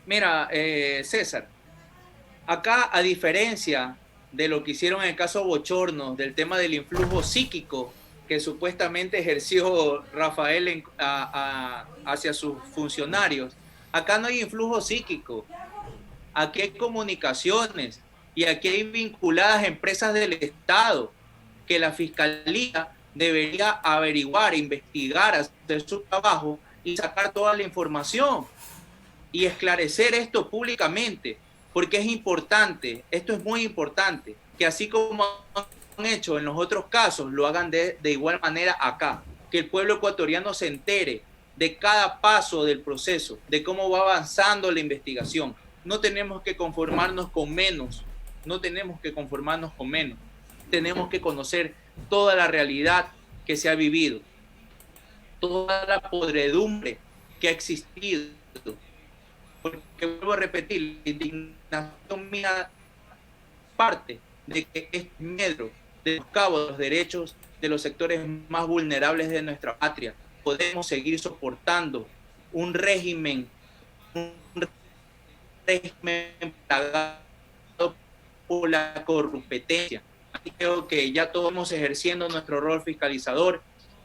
Mira, César, acá, a diferencia de lo que hicieron en el caso Bochorno, del tema del influjo psíquico que supuestamente ejerció Rafael hacia sus funcionarios, acá no hay influjo psíquico, aquí hay comunicaciones y aquí hay vinculadas empresas del Estado que la Fiscalía debería averiguar, investigar, hacer su trabajo y sacar toda la información y esclarecer esto públicamente, porque es importante, esto es muy importante, que así como han hecho en los otros casos, lo hagan de igual manera acá, que el pueblo ecuatoriano se entere de cada paso del proceso, de cómo va avanzando la investigación. No tenemos que conformarnos con menos, tenemos que conocer toda la realidad que se ha vivido, toda la podredumbre que ha existido, porque vuelvo a repetir, la indignación mía parte de que es miedo de los cabos de los derechos de los sectores más vulnerables de nuestra patria. Podemos seguir soportando un régimen plagado por la corruptencia. Creo que ya todos estamos ejerciendo nuestro rol fiscalizador.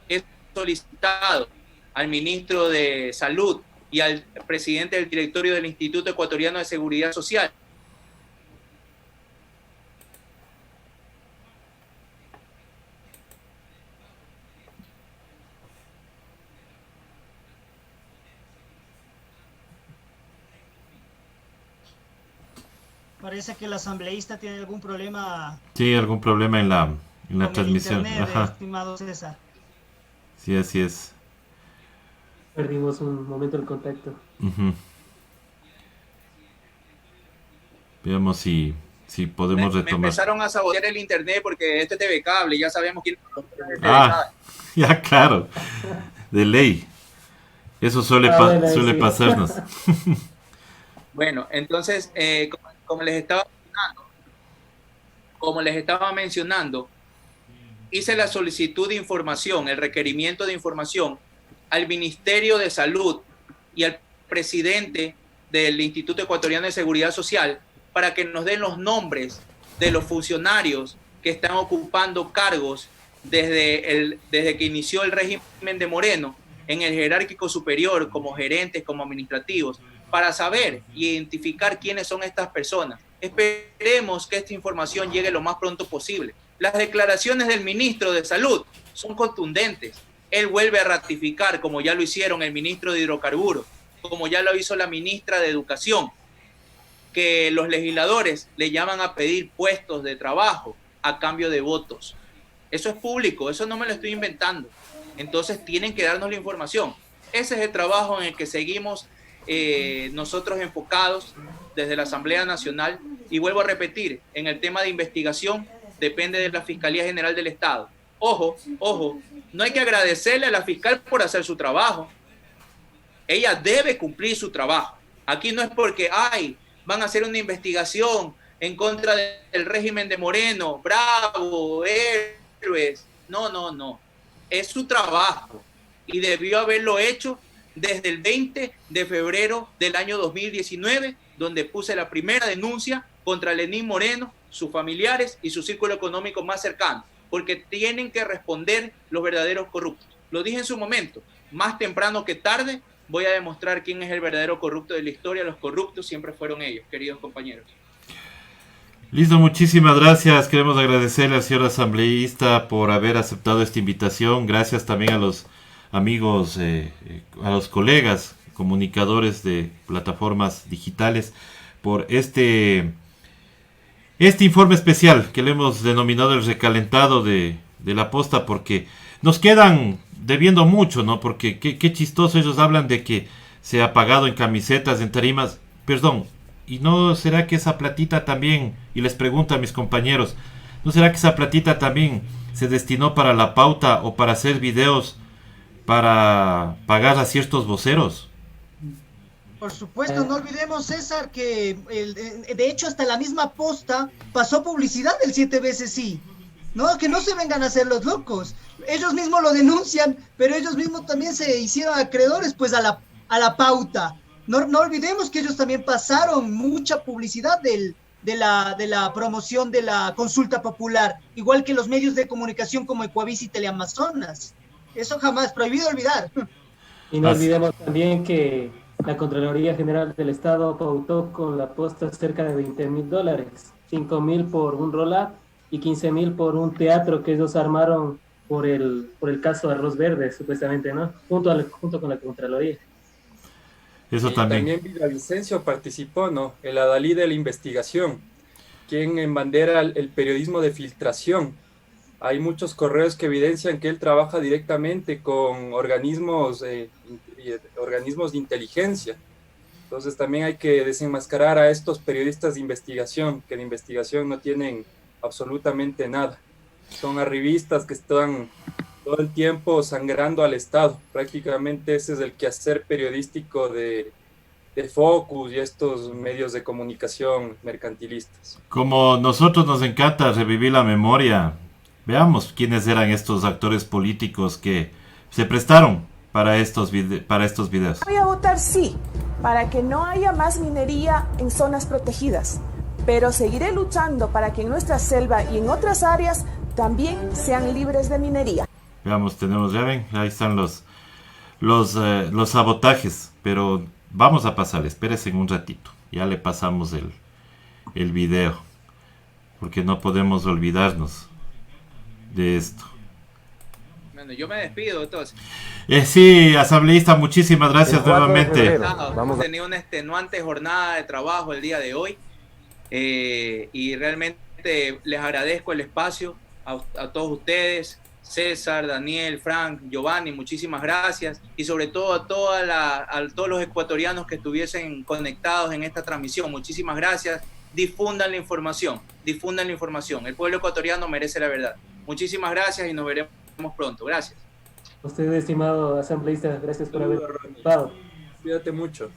He solicitado al ministro de Salud y al presidente del directorio del Instituto Ecuatoriano de Seguridad Social. Parece que el asambleísta tiene algún problema. Sí, algún problema en la con transmisión. el internet, Ajá. estimado César. Sí, así es. Perdimos un momento el contacto. Ujú. Veamos si podemos Me retomar. empezaron a sabotear el internet porque este TV Cable, ya sabemos quién es el TV Ah, ya claro, de ley. Eso suele Sí. pasarnos. Bueno, entonces, como les estaba mencionando, hice la solicitud de información, el requerimiento de información al Ministerio de Salud y al presidente del Instituto Ecuatoriano de Seguridad Social para que nos den los nombres de los funcionarios que están ocupando cargos desde que inició el régimen de Moreno en el jerárquico superior, como gerentes, como administrativos, para saber y identificar quiénes son estas personas. Esperemos que esta información llegue lo más pronto posible. Las declaraciones del ministro de Salud son contundentes. Él vuelve a ratificar, como ya lo hicieron el ministro de Hidrocarburos, como ya lo hizo la ministra de Educación, que los legisladores le llaman a pedir puestos de trabajo a cambio de votos. Eso es público, eso no me lo estoy inventando. Entonces tienen que darnos la información. Ese es el trabajo en el que seguimos nosotros enfocados desde la Asamblea Nacional. Y vuelvo a repetir, en el tema de investigación depende de la Fiscalía General del Estado. Ojo, no hay que agradecerle a la fiscal por hacer su trabajo. Ella debe cumplir su trabajo. Aquí no es porque, van a hacer una investigación en contra del régimen de Moreno, bravo, héroes. No. Es su trabajo y debió haberlo hecho desde el 20 de febrero del año 2019, donde puse la primera denuncia contra Lenín Moreno, sus familiares y su círculo económico más cercano, porque tienen que responder los verdaderos corruptos. Lo dije en su momento, más temprano que tarde voy a demostrar quién es el verdadero corrupto de la historia. Los corruptos siempre fueron ellos, queridos compañeros. Listo, muchísimas gracias. Queremos agradecerle al señor asambleísta por haber aceptado esta invitación. Gracias también a los amigos, a los colegas comunicadores de plataformas digitales por este informe especial que le hemos denominado el recalentado de la posta, porque nos quedan debiendo mucho, ¿no? Porque qué chistoso, ellos hablan de que se ha pagado en camisetas, en tarimas, perdón, ¿y no será que esa platita también, y les pregunto a mis compañeros, ¿no será que esa platita también se destinó para la pauta o para hacer videos para pagar a ciertos voceros? Por supuesto, no olvidemos, César, que de hecho hasta la misma posta pasó publicidad del 7 veces sí. No, que no se vengan a hacer los locos. Ellos mismos lo denuncian, pero ellos mismos también se hicieron acreedores pues a la pauta. No olvidemos que ellos también pasaron mucha publicidad de la promoción de la consulta popular, igual que los medios de comunicación como Ecuavisa y Teleamazonas. Eso jamás, prohibido olvidar. Y no olvidemos también que la Contraloría General del Estado pautó con la posta cerca de $20,000, 5,000 por un roll-up y 15,000 por un teatro que ellos armaron por el caso Arroz Verde, supuestamente, ¿no? Junto con la Contraloría. Eso también. También Villavicencio participó, ¿no? El adalid de la investigación, quien embandera el periodismo de filtración. Hay muchos correos que evidencian que él trabaja directamente con organismos de inteligencia. Entonces también hay que desenmascarar a estos periodistas de investigación, que de investigación no tienen absolutamente nada. Son arribistas que están todo el tiempo sangrando al Estado. Prácticamente ese es el quehacer periodístico de Focus y estos medios de comunicación mercantilistas. Como nosotros nos encanta revivir la memoria, veamos quiénes eran estos actores políticos que se prestaron para estos videos. Voy a votar sí, para que no haya más minería en zonas protegidas, pero seguiré luchando para que en nuestra selva y en otras áreas también sean libres de minería. Veamos, ya ven, ahí están los los sabotajes, pero vamos a pasarle, espérese un ratito, ya le pasamos el video, porque no podemos olvidarnos de esto. Bueno, yo me despido entonces. Sí, asambleísta, muchísimas gracias nuevamente. Hemos tenido una extenuante jornada de trabajo el día de hoy y realmente les agradezco el espacio a todos ustedes, César, Daniel, Frank, Giovanni, muchísimas gracias y sobre todo a todos los ecuatorianos que estuviesen conectados en esta transmisión, muchísimas gracias. Difundan la información, el pueblo ecuatoriano merece la verdad. Muchísimas gracias y nos veremos pronto. Gracias. Usted, estimado asambleísta, gracias por haber participado. Cuídate mucho.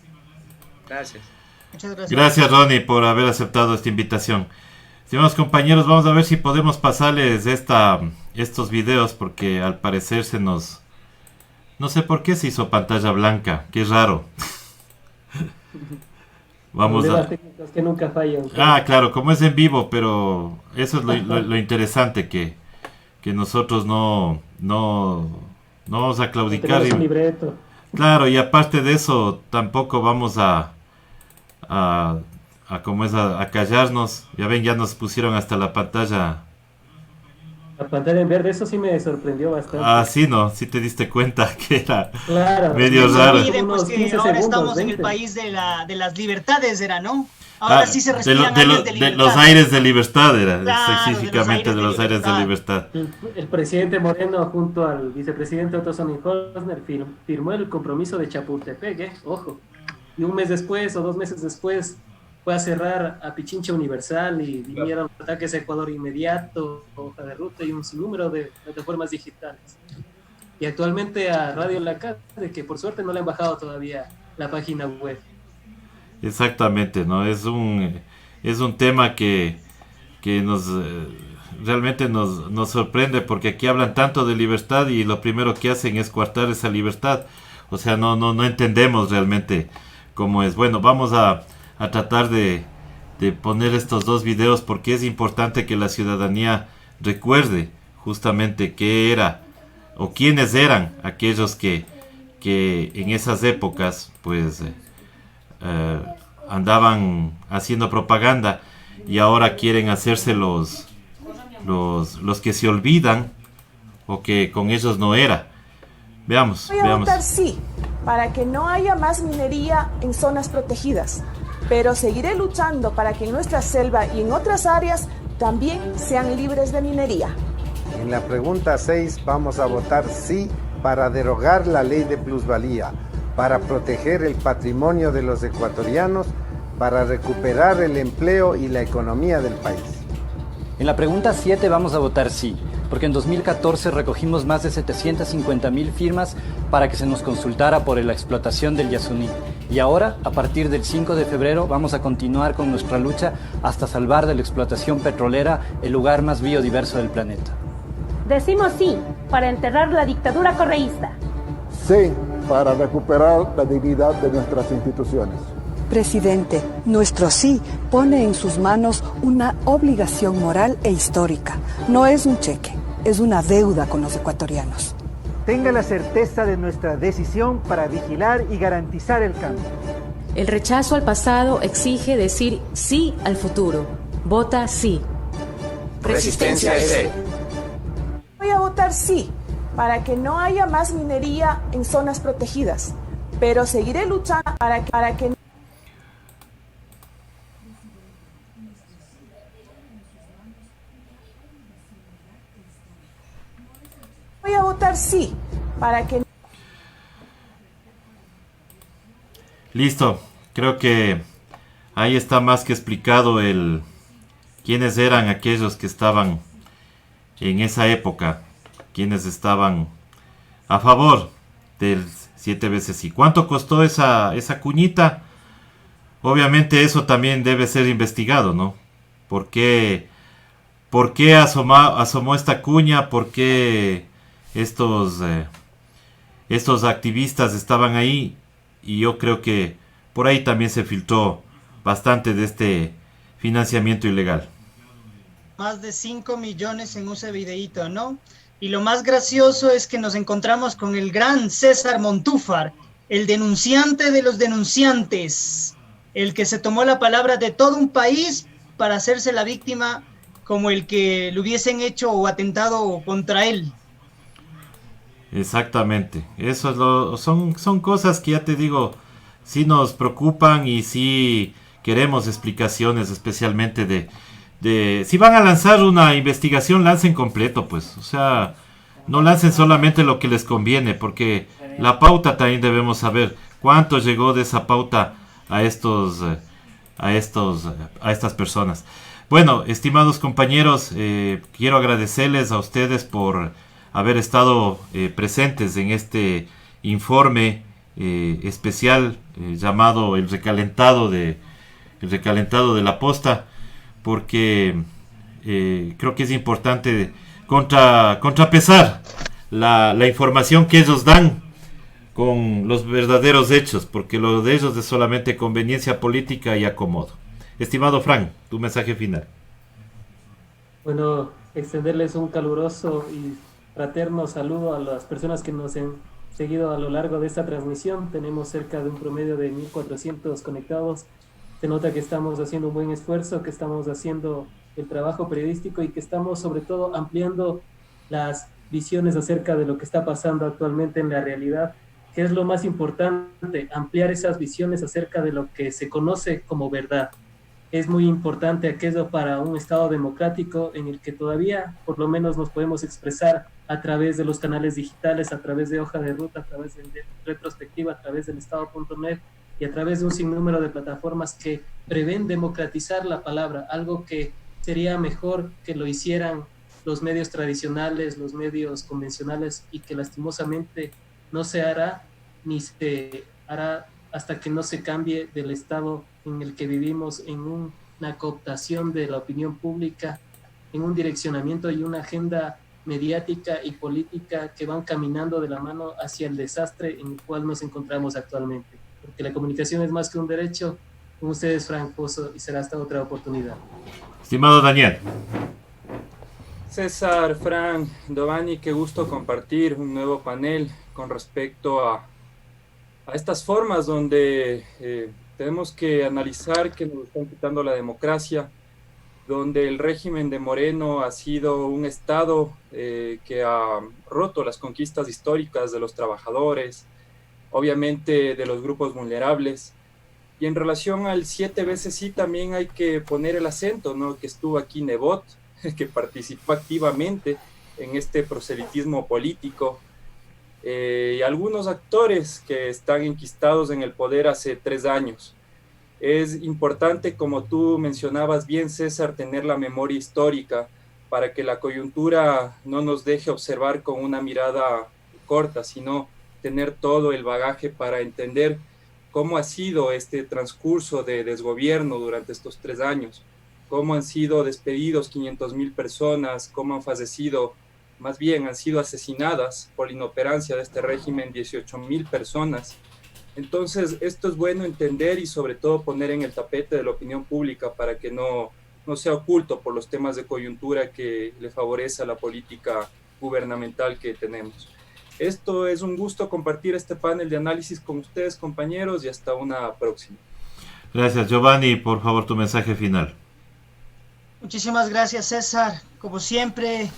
Gracias. Muchas gracias. Gracias, Ronnie, por haber aceptado esta invitación. Estimados compañeros, vamos a ver si podemos pasarles estos videos, porque al parecer no sé por qué se hizo pantalla blanca, qué raro. Vamos a... técnicos que nunca fallan. claro, como es en vivo, pero eso es lo interesante, que nosotros no vamos a claudicar. Tenemos un libreto. Claro, y aparte de eso, tampoco vamos a callarnos. Ya ven, ya nos pusieron hasta la pantalla. La pantalla en verde, eso sí me sorprendió bastante. Sí, ¿no? Sí te diste cuenta que era Claro, medio No raro. olviden, pues, que 15 ahora segundos, estamos en 20. el país de las libertades, ¿no? Ahora sí se respiran aires de libertad. Los aires de libertad era, Claro, específicamente de los aires de libertad. El presidente Moreno junto al vicepresidente Otto Sonnenholzner firmó el compromiso de Chapultepec, ojo. Y un mes después o 2 meses después fue a cerrar a Pichincha Universal y vinieron ataques a Ecuador inmediato, hoja de ruta y un sinnúmero de plataformas digitales. Y actualmente a Radio La Casa, que por suerte no le han bajado todavía la página web. Exactamente, ¿no? Es un tema que realmente nos sorprende, porque aquí hablan tanto de libertad y lo primero que hacen es coartar esa libertad. O sea, no entendemos realmente cómo es. Bueno, vamos a tratar de poner estos 2 videos, porque es importante que la ciudadanía recuerde justamente qué era o quiénes eran aquellos que en esas épocas pues andaban haciendo propaganda y ahora quieren hacerse los que se olvidan o que con ellos no era. Veamos. Voy a votar sí, para que no haya más minería en zonas protegidas, pero seguiré luchando para que en nuestra selva y en otras áreas también sean libres de minería. En la pregunta 6 vamos a votar sí para derogar la ley de plusvalía, para proteger el patrimonio de los ecuatorianos, para recuperar el empleo y la economía del país. En la pregunta 7 vamos a votar sí, porque en 2014 recogimos más de 750.000 firmas para que se nos consultara por la explotación del Yasuní. Y ahora, a partir del 5 de febrero, vamos a continuar con nuestra lucha hasta salvar de la explotación petrolera el lugar más biodiverso del planeta. Decimos sí para enterrar la dictadura correísta. Sí para recuperar la dignidad de nuestras instituciones. Presidente, nuestro sí pone en sus manos una obligación moral e histórica. No es un cheque, es una deuda con los ecuatorianos. Tenga la certeza de nuestra decisión para vigilar y garantizar el cambio. El rechazo al pasado exige decir sí al futuro. Vota sí. Resistencia S. Voy a votar sí, para que no haya más minería en zonas protegidas, pero seguiré luchando para que Voy a votar sí, para que... Listo, creo que ahí está más que explicado quiénes eran aquellos que estaban en esa época, quienes estaban a favor del 7 veces sí. ¿Cuánto costó esa cuñita? Obviamente eso también debe ser investigado, ¿no? ¿Por qué asomó esta cuña? ¿Por qué estos activistas estaban ahí? Y yo creo que por ahí también se filtró bastante de este financiamiento ilegal. más de 5 millones en ese videíto, ¿no? Y lo más gracioso es que nos encontramos con el gran César Montúfar, el denunciante de los denunciantes, el que se tomó la palabra de todo un país para hacerse la víctima como el que le hubiesen hecho o atentado contra él. Exactamente, eso es son cosas que ya te digo, sí nos preocupan y sí queremos explicaciones, especialmente de si van a lanzar una investigación, lancen completo, pues, o sea, no lancen solamente lo que les conviene, porque la pauta también debemos saber cuánto llegó de esa pauta a estas personas. Bueno, estimados compañeros, quiero agradecerles a ustedes por haber estado presentes en este informe especial llamado el recalentado de la posta, porque creo que es importante contrapesar la información que ellos dan con los verdaderos hechos, porque lo de ellos es solamente conveniencia política y acomodo. Estimado Frank, tu mensaje final. Bueno, extenderles un caluroso y fraterno saludo a las personas que nos han seguido a lo largo de esta transmisión. Tenemos cerca de un promedio de 1.400 conectados. Se nota que estamos haciendo un buen esfuerzo, que estamos haciendo el trabajo periodístico y que estamos sobre todo ampliando las visiones acerca de lo que está pasando actualmente en la realidad, que es lo más importante, ampliar esas visiones acerca de lo que se conoce como verdad. Es muy importante aquello para un Estado democrático en el que todavía por lo menos nos podemos expresar a través de los canales digitales, a través de hoja de ruta, a través de retrospectiva, a través del estado.net y a través de un sinnúmero de plataformas que prevén democratizar la palabra, algo que sería mejor que lo hicieran los medios tradicionales, los medios convencionales, y que lastimosamente no se hará ni se hará hasta que no se cambie del estado en el que vivimos, en una cooptación de la opinión pública, en un direccionamiento y una agenda mediática y política que van caminando de la mano hacia el desastre en el cual nos encontramos actualmente. Porque la comunicación es más que un derecho. Con ustedes, Frank Pozo, y será hasta otra oportunidad. Estimado Daniel. César, Frank, Giovanni, qué gusto compartir un nuevo panel con respecto a estas formas donde tenemos que analizar que nos están quitando la democracia, donde el régimen de Moreno ha sido un Estado que ha roto las conquistas históricas de los trabajadores, obviamente de los grupos vulnerables. Y en relación al 7 veces sí, también hay que poner el acento, ¿no? Que estuvo aquí Nebot, que participó activamente en este proselitismo político, y algunos actores que están enquistados en el poder hace 3 años. Es importante, como tú mencionabas bien, César, tener la memoria histórica para que la coyuntura no nos deje observar con una mirada corta, sino tener todo el bagaje para entender cómo ha sido este transcurso de desgobierno durante estos 3 años, cómo han sido despedidos 500,000 personas, cómo han fallecido, más bien han sido asesinadas por la inoperancia de este régimen 18,000 personas. Entonces, esto es bueno entender y sobre todo poner en el tapete de la opinión pública para que no sea oculto por los temas de coyuntura que le favorece a la política gubernamental que tenemos. Esto es un gusto compartir este panel de análisis con ustedes, compañeros, y hasta una próxima. Gracias, Giovanni. Por favor, tu mensaje final. Muchísimas gracias, César. Como siempre,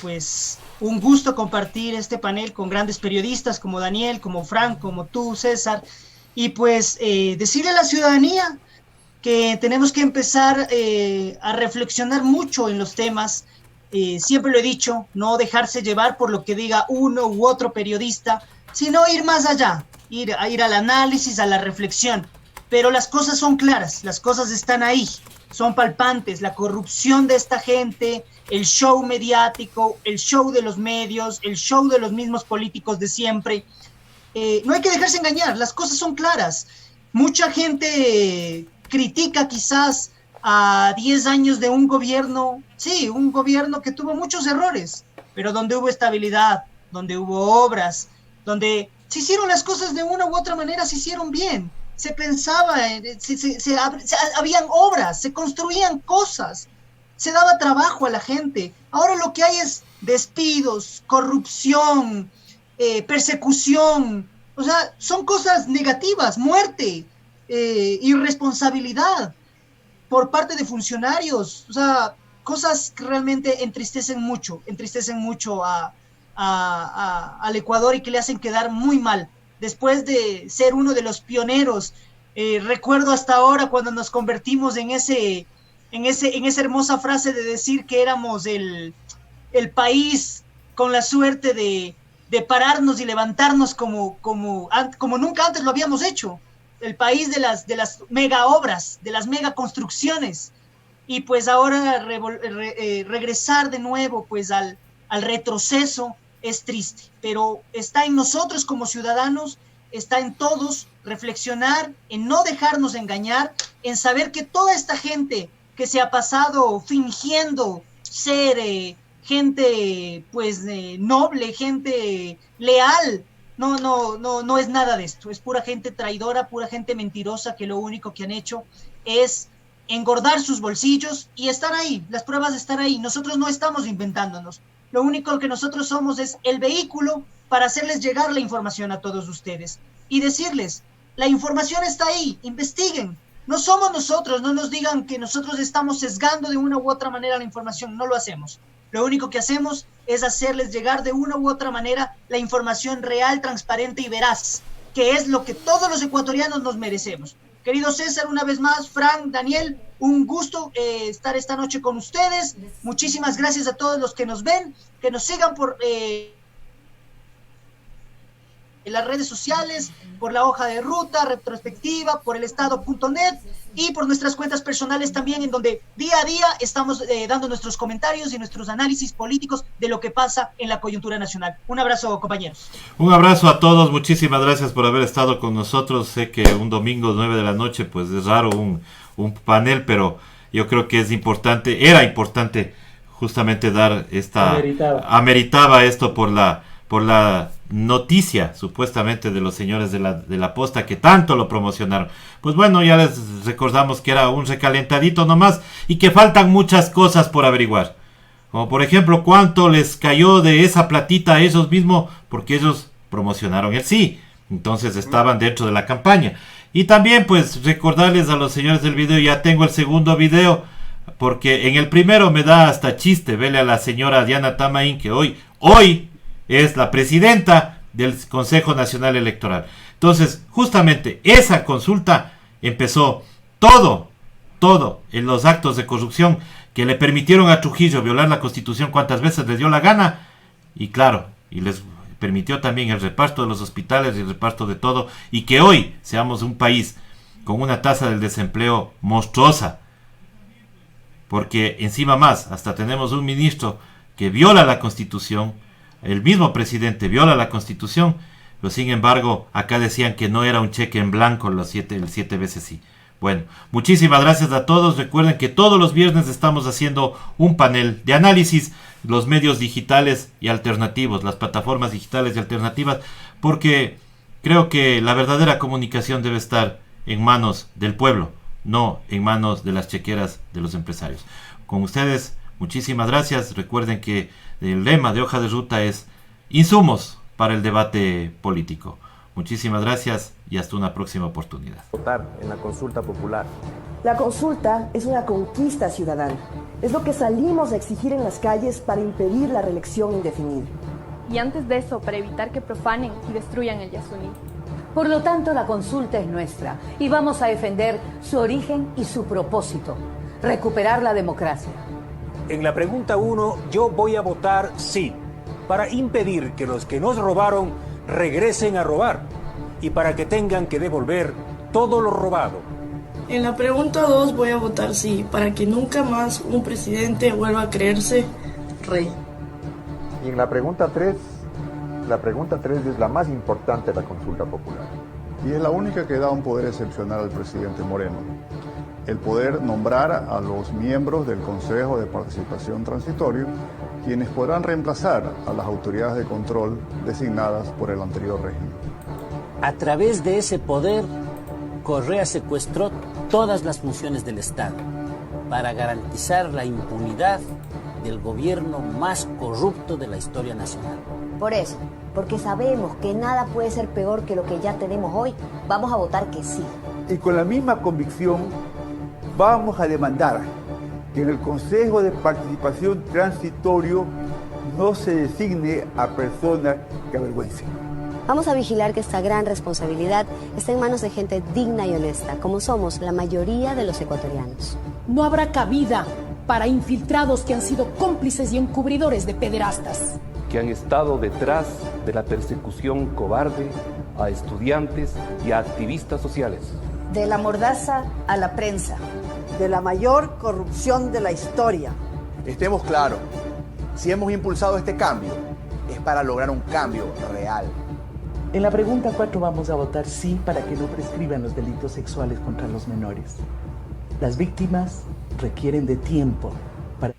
pues un gusto compartir este panel con grandes periodistas como Daniel, como Frank, como tú, César, y pues decirle a la ciudadanía que tenemos que empezar a reflexionar mucho en los temas. Siempre lo he dicho, no dejarse llevar por lo que diga uno u otro periodista, sino ir más allá, ir al análisis, a la reflexión. Pero las cosas son claras, las cosas están ahí, son palpantes, la corrupción de esta gente, el show mediático, el show de los medios, el show de los mismos políticos de siempre. No hay que dejarse engañar, las cosas son claras. Mucha gente critica quizás a 10 años de un gobierno, sí, un gobierno que tuvo muchos errores, pero donde hubo estabilidad, donde hubo obras, donde se hicieron las cosas de una u otra manera, se hicieron bien. Se pensaba, habían obras, se construían cosas, se daba trabajo a la gente. Ahora lo que hay es despidos, corrupción, persecución, o sea, son cosas negativas, muerte, irresponsabilidad por parte de funcionarios, o sea, cosas que realmente entristecen mucho al Ecuador y que le hacen quedar muy mal, después de ser uno de los pioneros. Recuerdo hasta ahora cuando nos convertimos en esa hermosa frase de decir que éramos el país con la suerte de pararnos y levantarnos como nunca antes lo habíamos hecho, el país de las mega obras, de las mega construcciones, y pues ahora regresar de nuevo pues al retroceso es triste, pero está en nosotros como ciudadanos, está en todos reflexionar, en no dejarnos engañar, en saber que toda esta gente que se ha pasado fingiendo ser gente pues noble, gente leal, no es nada de esto, es pura gente traidora, pura gente mentirosa que lo único que han hecho es engordar sus bolsillos y están ahí, las pruebas están ahí, nosotros no estamos inventándonos, lo único que nosotros somos es el vehículo para hacerles llegar la información a todos ustedes y decirles, la información está ahí, investiguen, no somos nosotros, no nos digan que nosotros estamos sesgando de una u otra manera la información, no lo hacemos. Lo único que hacemos es hacerles llegar de una u otra manera la información real, transparente y veraz, que es lo que todos los ecuatorianos nos merecemos. Querido César, una vez más, Fran, Daniel, un gusto estar esta noche con ustedes. Muchísimas gracias a todos los que nos ven, que nos sigan por en las redes sociales, por la hoja de ruta, retrospectiva, por elestado.net y por nuestras cuentas personales también, en donde día a día estamos dando nuestros comentarios y nuestros análisis políticos de lo que pasa en la coyuntura nacional. Un abrazo, compañeros. Un abrazo a todos, muchísimas gracias por haber estado con nosotros. Sé que un domingo 9 de la noche pues es raro un panel, pero yo creo que es importante, era importante justamente dar ameritaba esto por la noticia supuestamente de los señores de la posta que tanto lo promocionaron. Pues bueno, ya les recordamos que era un recalentadito nomás y que faltan muchas cosas por averiguar, como por ejemplo cuánto les cayó de esa platita a ellos mismos, porque ellos promocionaron el sí, entonces estaban dentro de la campaña. Y también pues recordarles a los señores del video, ya tengo el segundo video, porque en el primero me da hasta chiste verle a la señora Diana Tamain, que hoy es la presidenta del Consejo Nacional Electoral. Entonces, justamente esa consulta empezó todo en los actos de corrupción que le permitieron a Trujillo violar la Constitución cuantas veces les dio la gana, y claro, y les permitió también el reparto de los hospitales y el reparto de todo, y que hoy seamos un país con una tasa del desempleo monstruosa, porque encima más, hasta tenemos un ministro que viola la Constitución. El mismo presidente viola la Constitución, pero sin embargo acá decían que no era un cheque en blanco el 7 veces sí. Bueno, muchísimas gracias a todos. Recuerden que todos los viernes estamos haciendo un panel de análisis, los medios digitales y alternativos, las plataformas digitales y alternativas, porque creo que la verdadera comunicación debe estar en manos del pueblo, no en manos de las chequeras de los empresarios. Con ustedes, muchísimas gracias. Recuerden que el lema de Hoja de Ruta es insumos para el debate político. Muchísimas gracias y hasta una próxima oportunidad. Votar en la consulta popular. La consulta es una conquista ciudadana. Es lo que salimos a exigir en las calles para impedir la reelección indefinida. Y antes de eso, para evitar que profanen y destruyan el Yasuní. Por lo tanto, la consulta es nuestra y vamos a defender su origen y su propósito: recuperar la democracia. En la pregunta 1, yo voy a votar sí, para impedir que los que nos robaron regresen a robar y para que tengan que devolver todo lo robado. En la pregunta 2 voy a votar sí, para que nunca más un presidente vuelva a creerse rey. Y en la pregunta 3 es la más importante de la consulta popular. Y es la única que da un poder excepcional al presidente Moreno: el poder nombrar a los miembros del Consejo de Participación Transitorio, quienes podrán reemplazar a las autoridades de control designadas por el anterior régimen. A través de ese poder, Correa secuestró todas las funciones del Estado. para garantizar la impunidad del gobierno más corrupto de la historia nacional. Por eso, porque sabemos que nada puede ser peor que lo que ya tenemos hoy, vamos a votar que sí. Y con la misma convicción vamos a demandar que en el Consejo de Participación Transitorio no se designe a personas que avergüencen. Vamos a vigilar que esta gran responsabilidad esté en manos de gente digna y honesta, como somos la mayoría de los ecuatorianos. No habrá cabida para infiltrados que han sido cómplices y encubridores de pederastas, que han estado detrás de la persecución cobarde a estudiantes y a activistas sociales. De la mordaza a la prensa. De la mayor corrupción de la historia. Estemos claros, si hemos impulsado este cambio, es para lograr un cambio real. En la pregunta 4 vamos a votar sí para que no prescriban los delitos sexuales contra los menores. Las víctimas requieren de tiempo para...